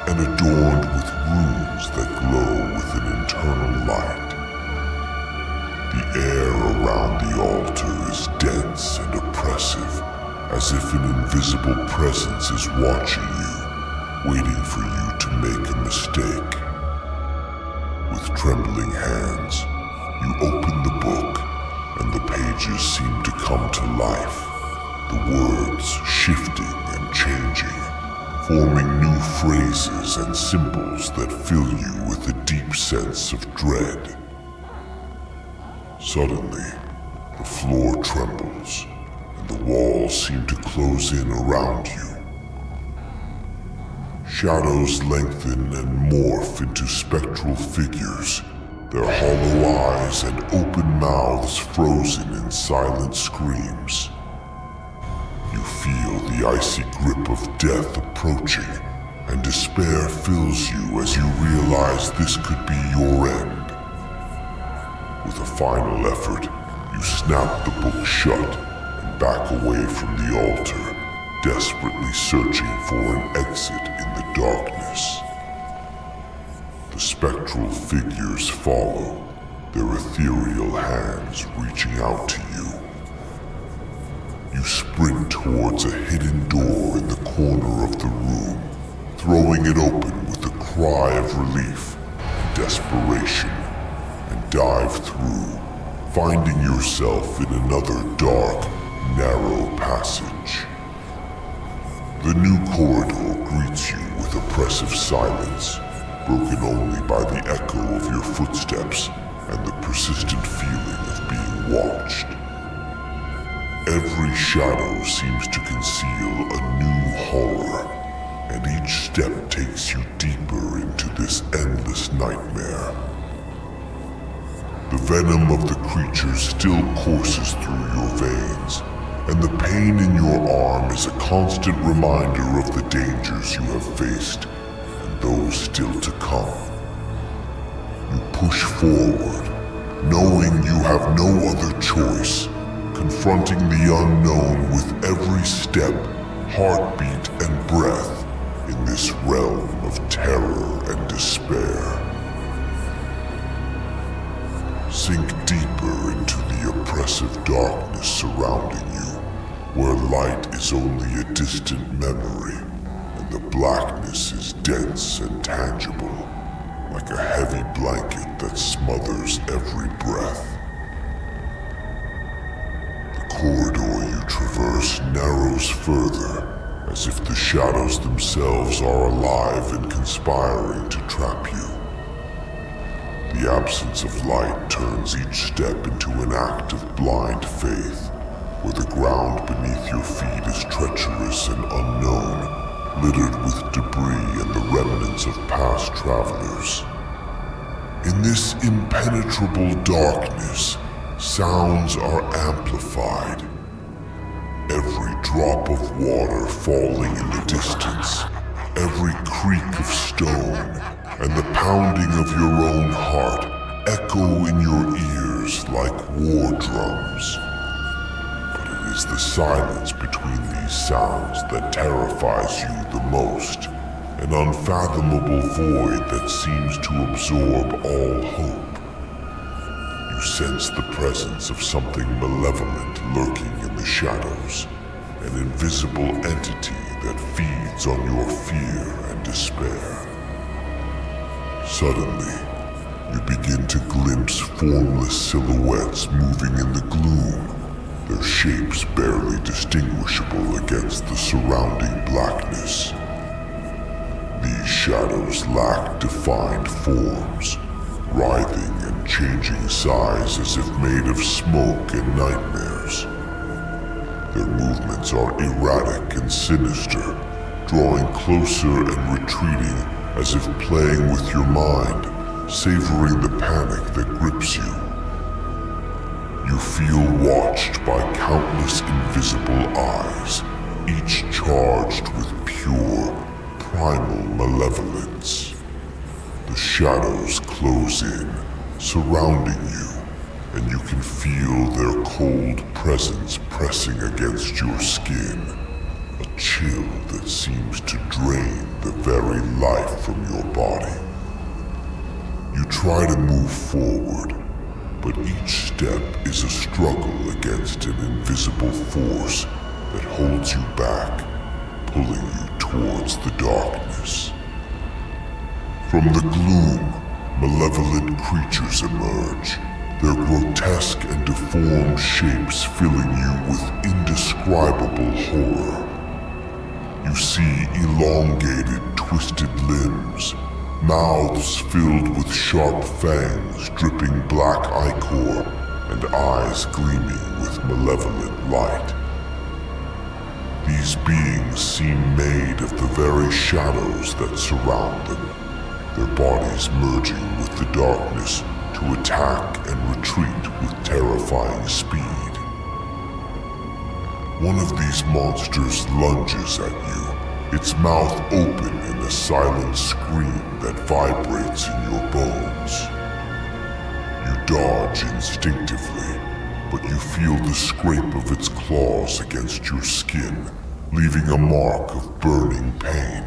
and adorned with runes that glow with an internal light. The air around the altar is dense and oppressive, as if an invisible presence is watching you, waiting for you to make a mistake. With trembling hands, you open the book, and the pages seem to come to life. The words shifting and changing, forming new phrases and symbols that fill you with a deep sense of dread. Suddenly, the floor trembles, and the walls seem to close in around you. Shadows lengthen and morph into spectral figures, their hollow eyes and open mouths frozen in silent screams. You feel the icy grip of death approaching, and despair fills you as you realize this could be your end. With a final effort, you snap the book shut and back away from the altar, desperately searching for an exit in the darkness. The spectral figures follow, their ethereal hands reaching out to you. You sprint towards a hidden door in the corner of the room, throwing it open with a cry of relief and desperation, and dive through, finding yourself in another dark, narrow passage. The new corridor greets you with oppressive silence, broken only by the echo of your footsteps and the persistent feeling of being watched. Every shadow seems to conceal a new horror, and each step takes you deeper into this endless nightmare. The venom of the creatures still courses through your veins, and the pain in your arm is a constant reminder of the dangers you have faced and those still to come. You push forward, knowing you have no other choice, confronting the unknown with every step, heartbeat, and breath in this realm of terror and despair. Sink deeper into the oppressive darkness surrounding you, where light is only a distant memory, and the blackness is dense and tangible, like a heavy blanket that smothers every breath. The corridor you traverse narrows further, as if the shadows themselves are alive and conspiring to trap you. The absence of light turns each step into an act of blind faith, where the ground beneath your feet is treacherous and unknown, littered with debris and the remnants of past travelers. In this impenetrable darkness, sounds are amplified. Every drop of water falling in the distance, every creak of stone, and the pounding of your own heart echo in your ears like war drums. But it is the silence between these sounds that terrifies you the most, an unfathomable void that seems to absorb all hope. You sense the presence of something malevolent lurking in the shadows, an invisible entity that feeds on your fear and despair. Suddenly, you begin to glimpse formless silhouettes moving in the gloom, their shapes barely distinguishable against the surrounding blackness. These shadows lack defined forms, writhing and changing size as if made of smoke and nightmares. Their movements are erratic and sinister, drawing closer and retreating as if playing with your mind, savoring the panic that grips you. You feel watched by countless invisible eyes, each charged with pure, primal malevolence. The shadows close in, surrounding you, and you can feel their cold presence pressing against your skin, a chill that seems to drain the very life from your body. You try to move forward, but each step is a struggle against an invisible force that holds you back, pulling you towards the darkness. From the gloom, malevolent creatures emerge, their grotesque and deformed shapes filling you with indescribable horror. You see elongated, twisted limbs, mouths filled with sharp fangs dripping black ichor, and eyes gleaming with malevolent light. These beings seem made of the very shadows that surround them, their bodies merging with the darkness to attack and retreat with terrifying speed. One of these monsters lunges at you, its mouth open in a silent scream that vibrates in your bones. You dodge instinctively, but you feel the scrape of its claws against your skin, leaving a mark of burning pain.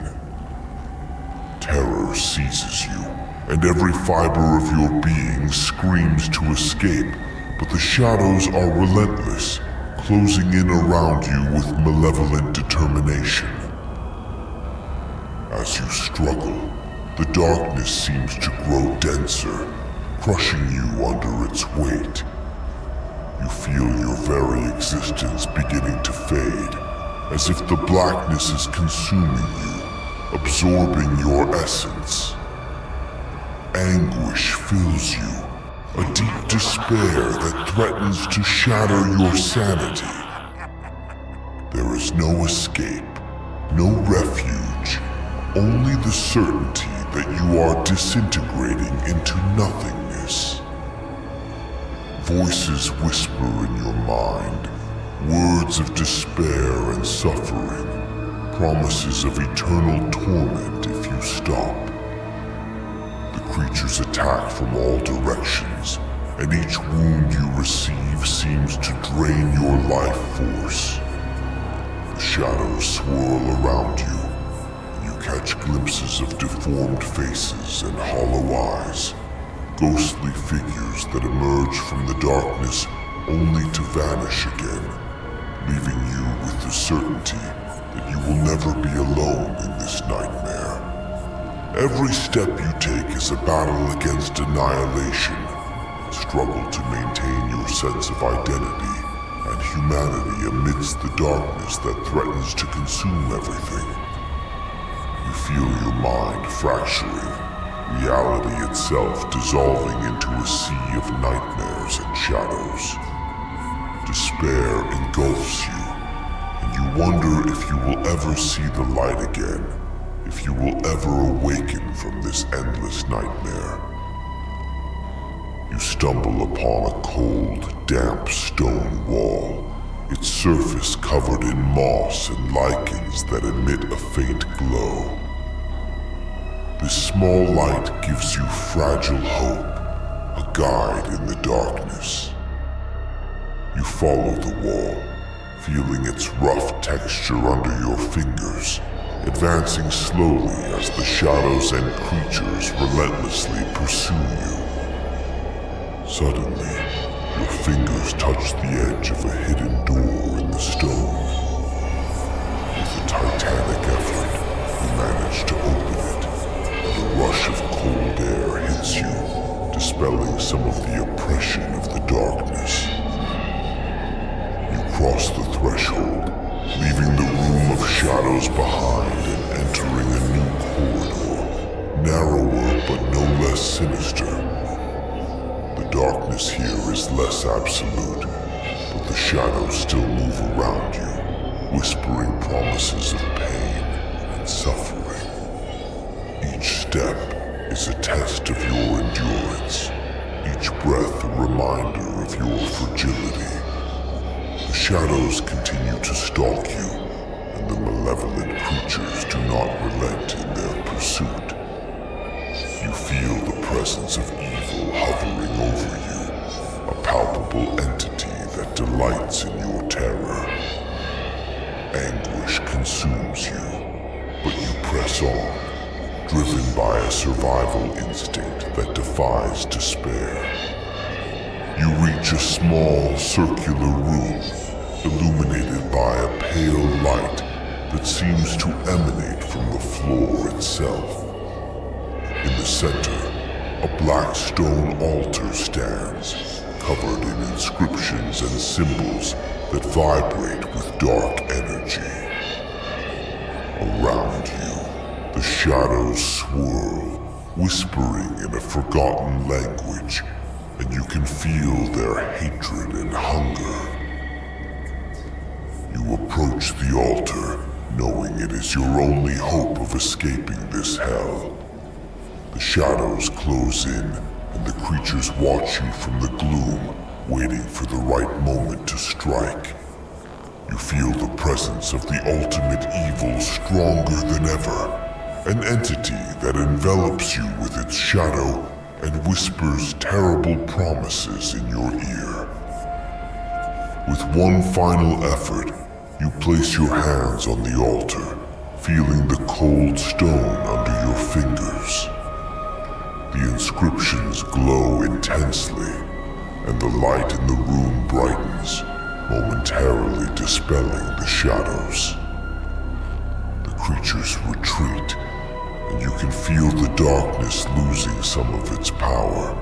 Terror seizes you, and every fiber of your being screams to escape, but the shadows are relentless, closing in around you with malevolent determination. As you struggle, the darkness seems to grow denser, crushing you under its weight. You feel your very existence beginning to fade, as if the blackness is consuming you, absorbing your essence. Anguish fills you, a deep despair that threatens to shatter your sanity. There is no escape, no refuge, only the certainty that you are disintegrating into nothingness. Voices whisper in your mind, words of despair and suffering, promises of eternal torment if you stop. The creatures attack from all directions, and each wound you receive seems to drain your life force. The shadows swirl around you, and you catch glimpses of deformed faces and hollow eyes, ghostly figures that emerge from the darkness only to vanish again, leaving you with the certainty that you will never be alone in this nightmare. Every step you take is a battle against annihilation, a struggle to maintain your sense of identity and humanity amidst the darkness that threatens to consume everything. You feel your mind fracturing, reality itself dissolving into a sea of nightmares and shadows. Despair engulfs you, and you wonder if you will ever see the light again, if you will ever awaken from this endless nightmare. You stumble upon a cold, damp stone wall, its surface covered in moss and lichens that emit a faint glow. This small light gives you fragile hope, a guide in the darkness. You follow the wall, feeling its rough texture under your fingers, advancing slowly as the shadows and creatures relentlessly pursue you. Suddenly, your fingers touch the edge of a hidden door in the stone. With a titanic effort, you manage to open it, and a rush of cold air hits you, dispelling some of the oppression of the darkness. You cross the threshold, leaving the room of shadows behind and entering a new corridor, narrower but no less sinister. The darkness here is less absolute, but the shadows still move around you, whispering promises of pain and suffering. Each step is a test of your endurance, each breath a reminder of your fragility. The shadows continue to stalk you, and the malevolent creatures do not relent in their pursuit. You feel the presence of evil hovering over you, a palpable entity that delights in your terror. Anguish consumes you, but you press on, driven by a survival instinct that defies despair. You reach a small, circular room, illuminated by a pale light that seems to emanate from the floor itself. In the center, a black stone altar stands, covered in inscriptions and symbols that vibrate with dark energy. Around you, the shadows swirl, whispering in a forgotten language, and you can feel their hatred and hunger. You approach the altar, knowing it is your only hope of escaping this hell. The shadows close in, and the creatures watch you from the gloom, waiting for the right moment to strike. You feel the presence of the ultimate evil stronger than ever, an entity that envelops you with its shadow and whispers terrible promises in your ear. With one final effort, you place your hands on the altar, feeling the cold stone under your fingers. The inscriptions glow intensely, and the light in the room brightens, momentarily dispelling the shadows. The creatures retreat, and you can feel the darkness losing some of its power.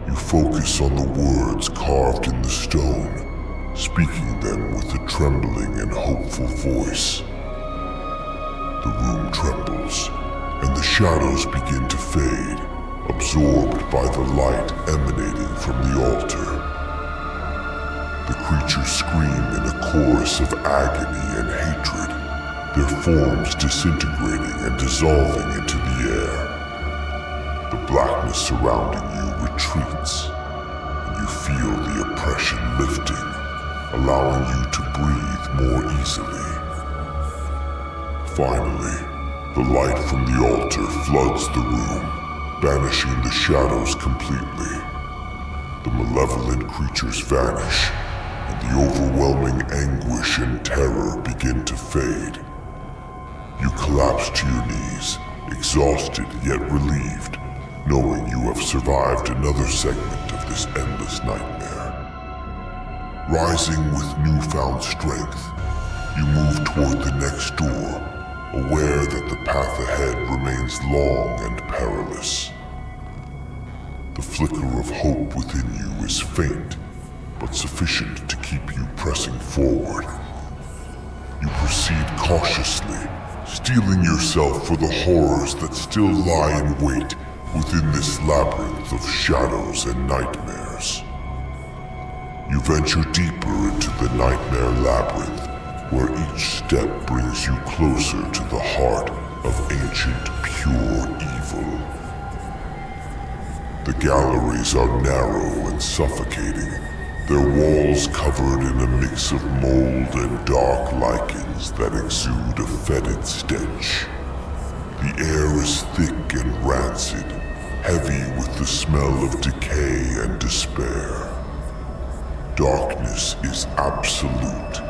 You focus on the words carved in the stone, speaking them with a trembling and hopeful voice. The room trembles, and the shadows begin to fade, absorbed by the light emanating from the altar. The creatures scream in a chorus of agony and hatred, their forms disintegrating and dissolving into the air. The blackness surrounding you retreats, and you feel the oppression lifting, allowing you to breathe more easily. Finally, the light from the altar floods the room, banishing the shadows completely. The malevolent creatures vanish, and the overwhelming anguish and terror begin to fade. You collapse to your knees, exhausted yet relieved, knowing you have survived another segment of this endless nightmare. Rising with newfound strength, you move toward the next door, aware that the path ahead remains long and perilous. The flicker of hope within you is faint, but sufficient to keep you pressing forward. You proceed cautiously, steeling yourself for the horrors that still lie in wait within this labyrinth of shadows and nightmares. You venture deeper into the nightmare labyrinth, where each step brings you closer to the heart of ancient, pure evil. The galleries are narrow and suffocating, their walls covered in a mix of mold and dark lichens that exude a fetid stench. The air is thick and rancid, heavy with the smell of decay and despair. Darkness is absolute,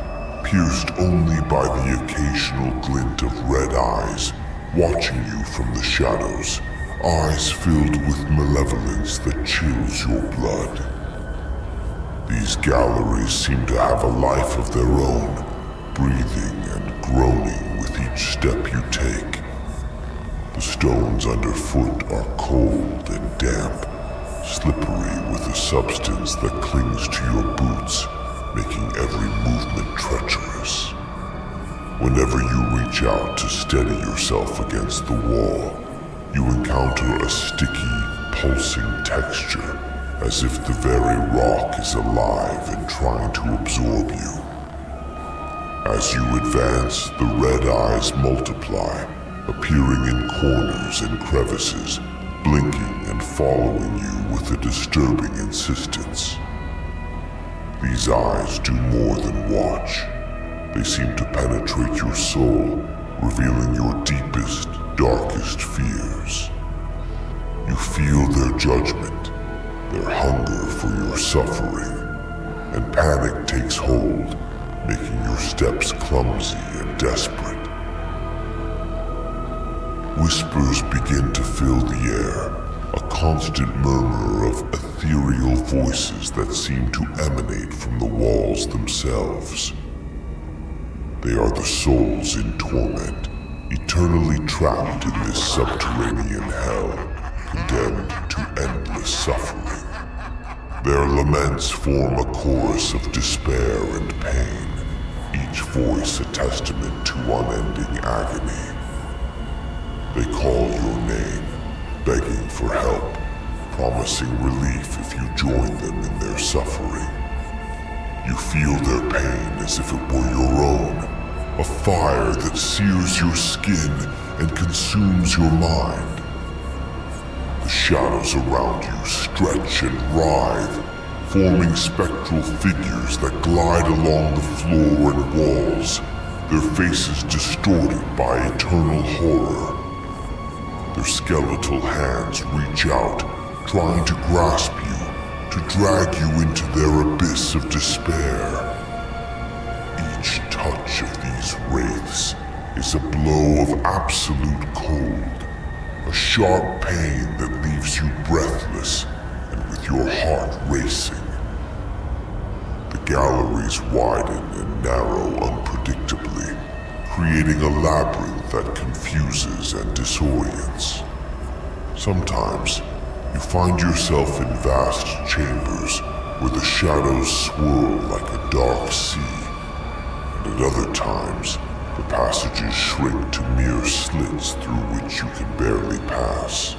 pierced only by the occasional glint of red eyes, watching you from the shadows, eyes filled with malevolence that chills your blood. These galleries seem to have a life of their own, breathing and groaning with each step you take. The stones underfoot are cold and damp, slippery with a substance that clings to your boots, making every movement treacherous. Whenever you reach out to steady yourself against the wall, you encounter a sticky, pulsing texture, as if the very rock is alive and trying to absorb you. As you advance, the red eyes multiply, appearing in corners and crevices, blinking and following you with a disturbing insistence. These eyes do more than watch. They seem to penetrate your soul, revealing your deepest, darkest fears. You feel their judgment, their hunger for your suffering, and panic takes hold, making your steps clumsy and desperate. Whispers begin to fill the air, a constant murmur of ethereal voices that seem to emanate from the walls themselves. They are the souls in torment, eternally trapped in this subterranean hell, condemned to endless suffering. Their laments form a chorus of despair and pain, each voice a testament to unending agony. They call your name, begging for help, promising relief if you join them in their suffering. You feel their pain as if it were your own, a fire that sears your skin and consumes your mind. The shadows around you stretch and writhe, forming spectral figures that glide along the floor and walls, their faces distorted by eternal horror. Their skeletal hands reach out, trying to grasp you, to drag you into their abyss of despair. Each touch of these wraiths is a blow of absolute cold, a sharp pain that leaves you breathless and with your heart racing. The galleries widen and narrow unpredictably, creating a labyrinth that confuses and disorients. Sometimes, you find yourself in vast chambers where the shadows swirl like a dark sea, and at other times, the passages shrink to mere slits through which you can barely pass.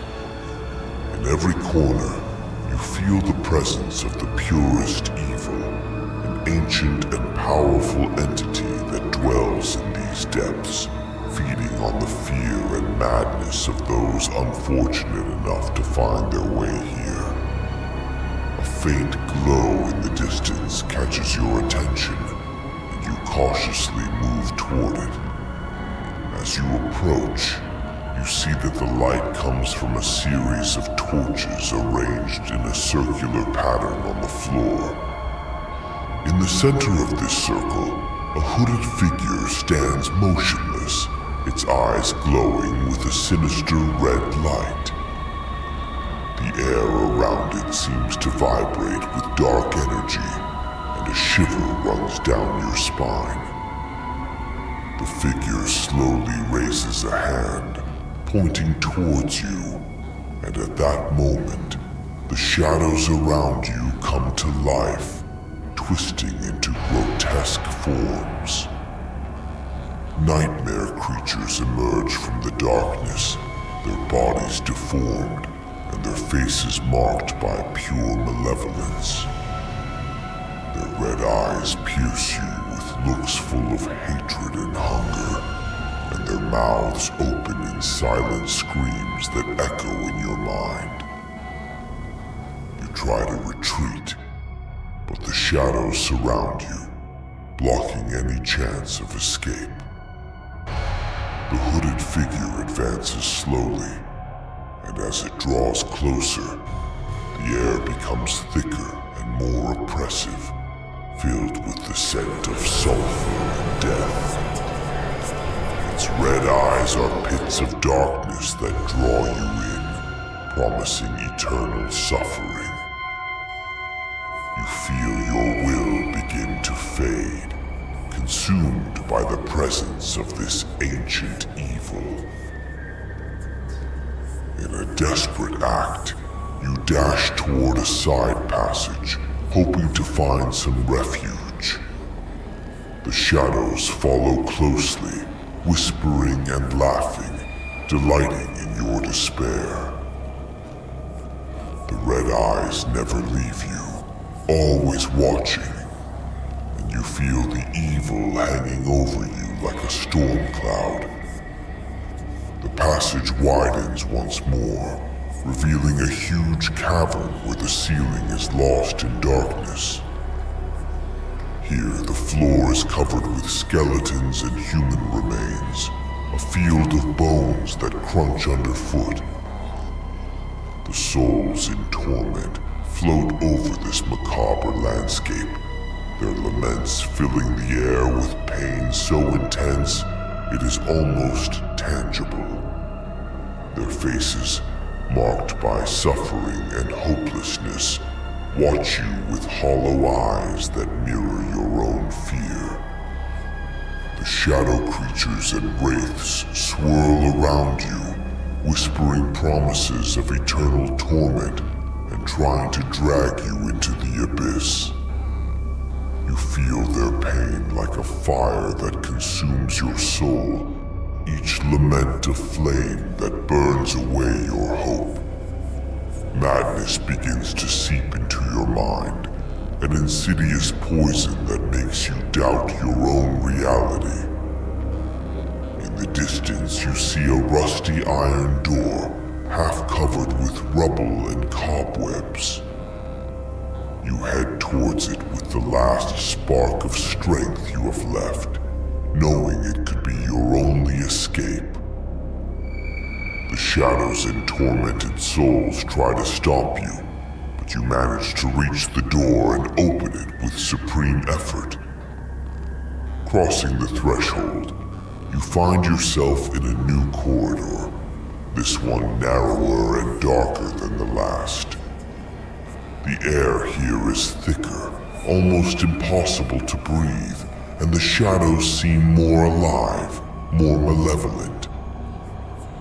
In every corner, you feel the presence of the purest evil, an ancient and powerful entity that dwells in these depths, feeding on the fear and madness of those unfortunate enough to find their way here. A faint glow in the distance catches your attention, and you cautiously move toward it. As you approach, you see that the light comes from a series of torches arranged in a circular pattern on the floor. In the center of this circle, a hooded figure stands motionless, its eyes glowing with a sinister red light. The air around it seems to vibrate with dark energy, and a shiver runs down your spine. The figure slowly raises a hand, pointing towards you, and at that moment, the shadows around you come to life, twisting into grotesque forms. Nightmare creatures emerge from the darkness, their bodies deformed and their faces marked by pure malevolence. Their red eyes pierce you with looks full of hatred and hunger, and their mouths open in silent screams that echo in your mind. You try to retreat, but the shadows surround you, blocking any chance of escape. The hooded figure advances slowly, and as it draws closer, the air becomes thicker and more oppressive, filled with the scent of sulfur and death. Its red eyes are pits of darkness that draw you in, promising eternal suffering. You feel your will begin to fade, consumed by the presence of this ancient evil. In a desperate act, you dash toward a side passage, hoping to find some refuge. The shadows follow closely, whispering and laughing, delighting in your despair. The red eyes never leave you, always watching, and you feel the evil hanging over you like a storm cloud. The passage widens once more, revealing a huge cavern where the ceiling is lost in darkness. Here, the floor is covered with skeletons and human remains, a field of bones that crunch underfoot. The souls in torment float over this macabre landscape, their laments filling the air with pain so intense it is almost tangible. Their faces, marked by suffering and hopelessness, watch you with hollow eyes that mirror your own fear. The shadow creatures and wraiths swirl around you, whispering promises of eternal torment and trying to drag you into the abyss. You feel their pain like a fire that consumes your soul, each lament a flame that burns away your hope. Madness begins to seep into your mind, an insidious poison that makes you doubt your own reality. In the distance, you see a rusty iron door, half covered with rubble and cobwebs. You head towards it with the last spark of strength you have left, knowing it could be your only escape. The shadows and tormented souls try to stop you, but you manage to reach the door and open it with supreme effort. Crossing the threshold, you find yourself in a new corridor, this one narrower and darker than the last. The air here is thicker, almost impossible to breathe, and the shadows seem more alive, more malevolent.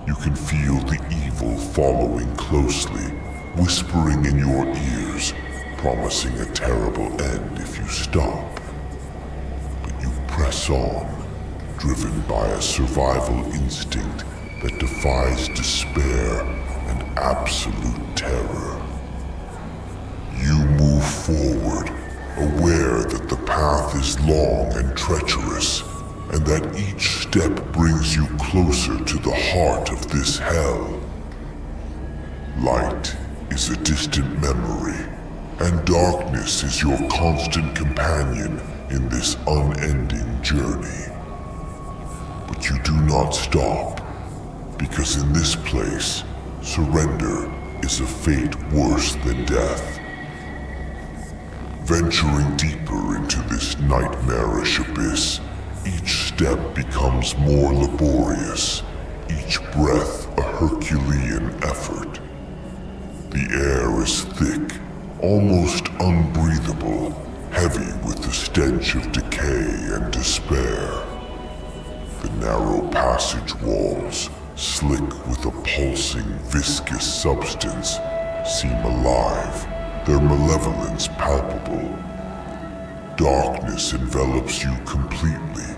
You can feel the evil following closely, whispering in your ears, promising a terrible end if you stop. But you press on, driven by a survival instinct that defies despair and absolute terror. You move forward, aware that the path is long and treacherous, and that each step brings you closer to the heart of this hell. Light is a distant memory, and darkness is your constant companion in this unending journey. But you do not stop, because in this place, surrender is a fate worse than death. Venturing deeper into this nightmarish abyss, each step becomes more laborious, each breath a Herculean effort. The air is thick, almost unbreathable, heavy with the stench of decay and despair. The narrow passage walls, slick with a pulsing, viscous substance, seem alive, their malevolence palpable. Darkness envelops you completely,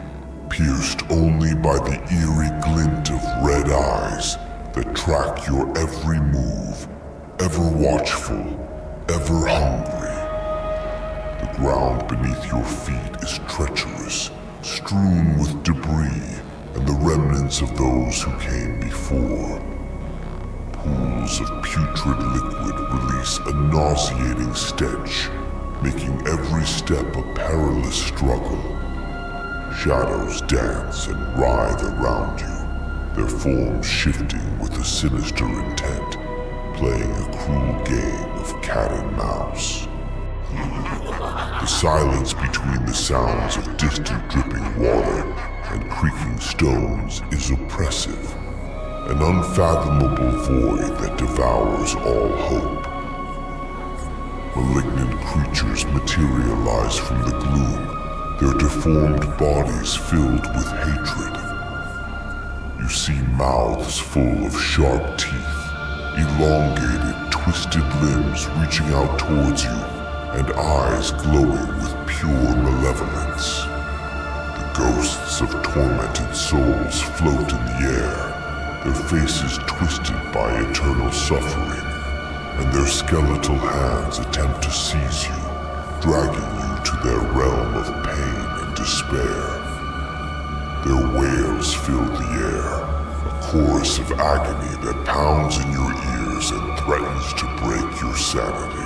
pierced only by the eerie glint of red eyes that track your every move, ever watchful, ever hungry. The ground beneath your feet is treacherous, strewn with debris and the remnants of those who came before. Pools of putrid liquid release a nauseating stench, making every step a perilous struggle. Shadows dance and writhe around you, their forms shifting with a sinister intent, playing a cruel game of cat and mouse. The silence between the sounds of distant dripping water and creaking stones is oppressive, an unfathomable void that devours all hope. Malignant creatures materialize from the gloom, their deformed bodies filled with hatred. You see mouths full of sharp teeth, elongated, twisted limbs reaching out towards you, and eyes glowing with pure malevolence. The ghosts of tormented souls float in the air, their faces twisted by eternal suffering, and their skeletal hands attempt to seize you, dragging you to their realm of pain and despair. Their wails fill the air, a chorus of agony that pounds in your ears and threatens to break your sanity.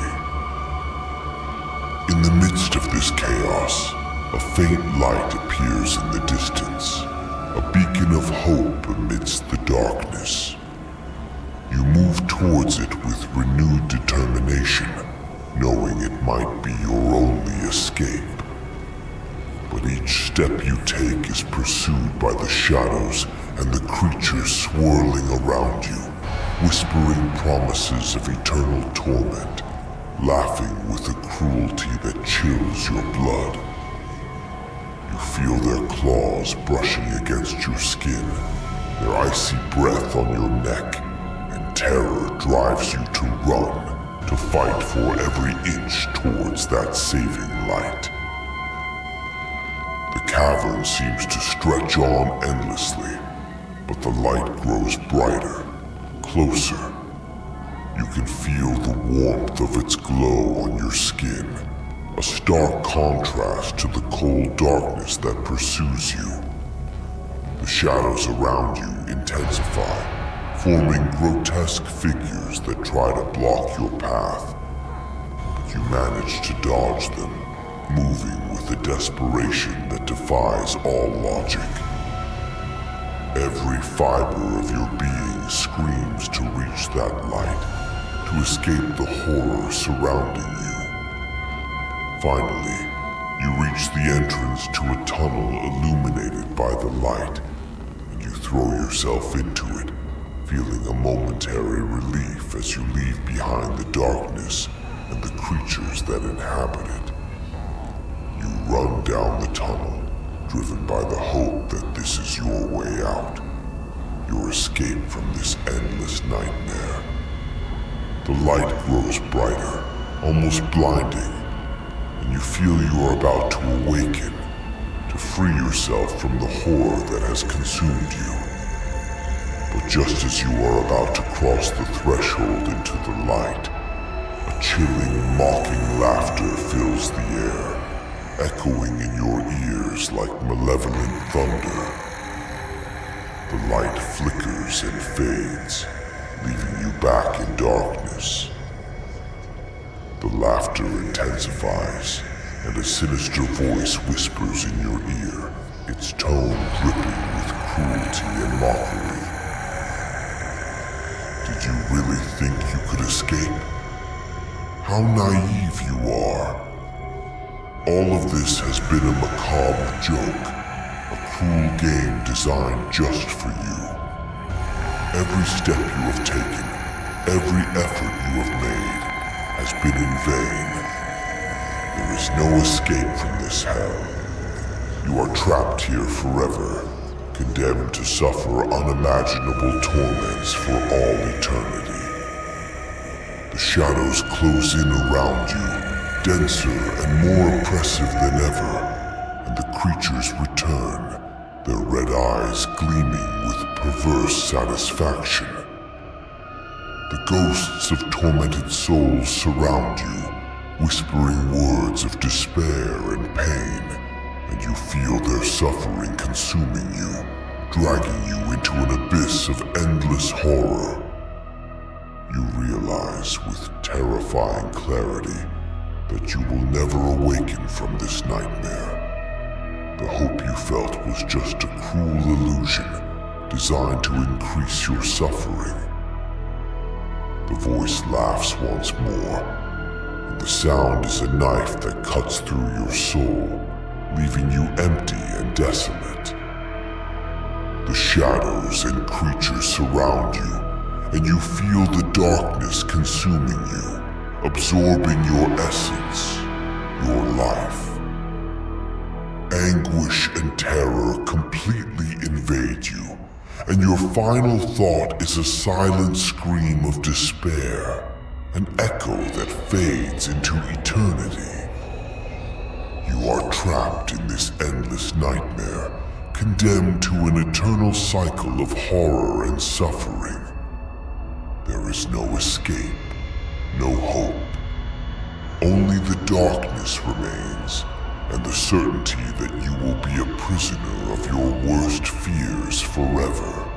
In the midst of this chaos, a faint light appears in the distance, a beacon of hope amidst the darkness. You move towards it with renewed determination, knowing it might be your only escape. But each step you take is pursued by the shadows and the creatures swirling around you, whispering promises of eternal torment, laughing with a cruelty that chills your blood. You feel their claws brushing against your skin, their icy breath on your neck, and terror drives you to run, to fight for every inch towards that saving light. The cavern seems to stretch on endlessly, but the light grows brighter, closer. You can feel the warmth of its glow on your skin, a stark contrast to the cold darkness that pursues you. The shadows around you intensify, forming grotesque figures that try to block your path. But you manage to dodge them, moving with a desperation that defies all logic. Every fiber of your being screams to reach that light, to escape the horror surrounding you. Finally, you reach the entrance to a tunnel illuminated by the light, and you throw yourself into it, feeling a momentary relief as you leave behind the darkness and the creatures that inhabit it. You run down the tunnel, driven by the hope that this is your way out, your escape from this endless nightmare. The light grows brighter, almost blinding, and you feel you are about to awaken, to free yourself from the horror that has consumed you. But just as you are about to cross the threshold into the light, a chilling, mocking laughter fills the air, echoing in your ears like malevolent thunder. The light flickers and fades, leaving you back in darkness. The laughter intensifies, and a sinister voice whispers in your ear, its tone dripping with cruelty and mockery. Did you really think you could escape? How naive you are. All of this has been a macabre joke, a cruel game designed just for you. Every step you have taken, every effort you have made, has been in vain. There is no escape from this hell. You are trapped here forever, condemned to suffer unimaginable torments for all eternity. The shadows close in around you, denser and more oppressive than ever, and the creatures return, their red eyes gleaming with perverse satisfaction. The ghosts of tormented souls surround you, whispering words of despair and pain, and you feel their suffering consuming you, dragging you into an abyss of endless horror. You realize with terrifying clarity that you will never awaken from this nightmare. The hope you felt was just a cruel illusion designed to increase your suffering. The voice laughs once more, The sound is a knife that cuts through your soul, leaving you empty and desolate. The shadows and creatures surround you, and you feel the darkness consuming you, absorbing your essence, your life. Anguish and terror completely invade you, and your final thought is a silent scream of despair, an echo that fades into eternity. You are trapped in this endless nightmare, condemned to an eternal cycle of horror and suffering. There is no escape, no hope. Only the darkness remains, and the certainty that you will be a prisoner of your worst fears forever.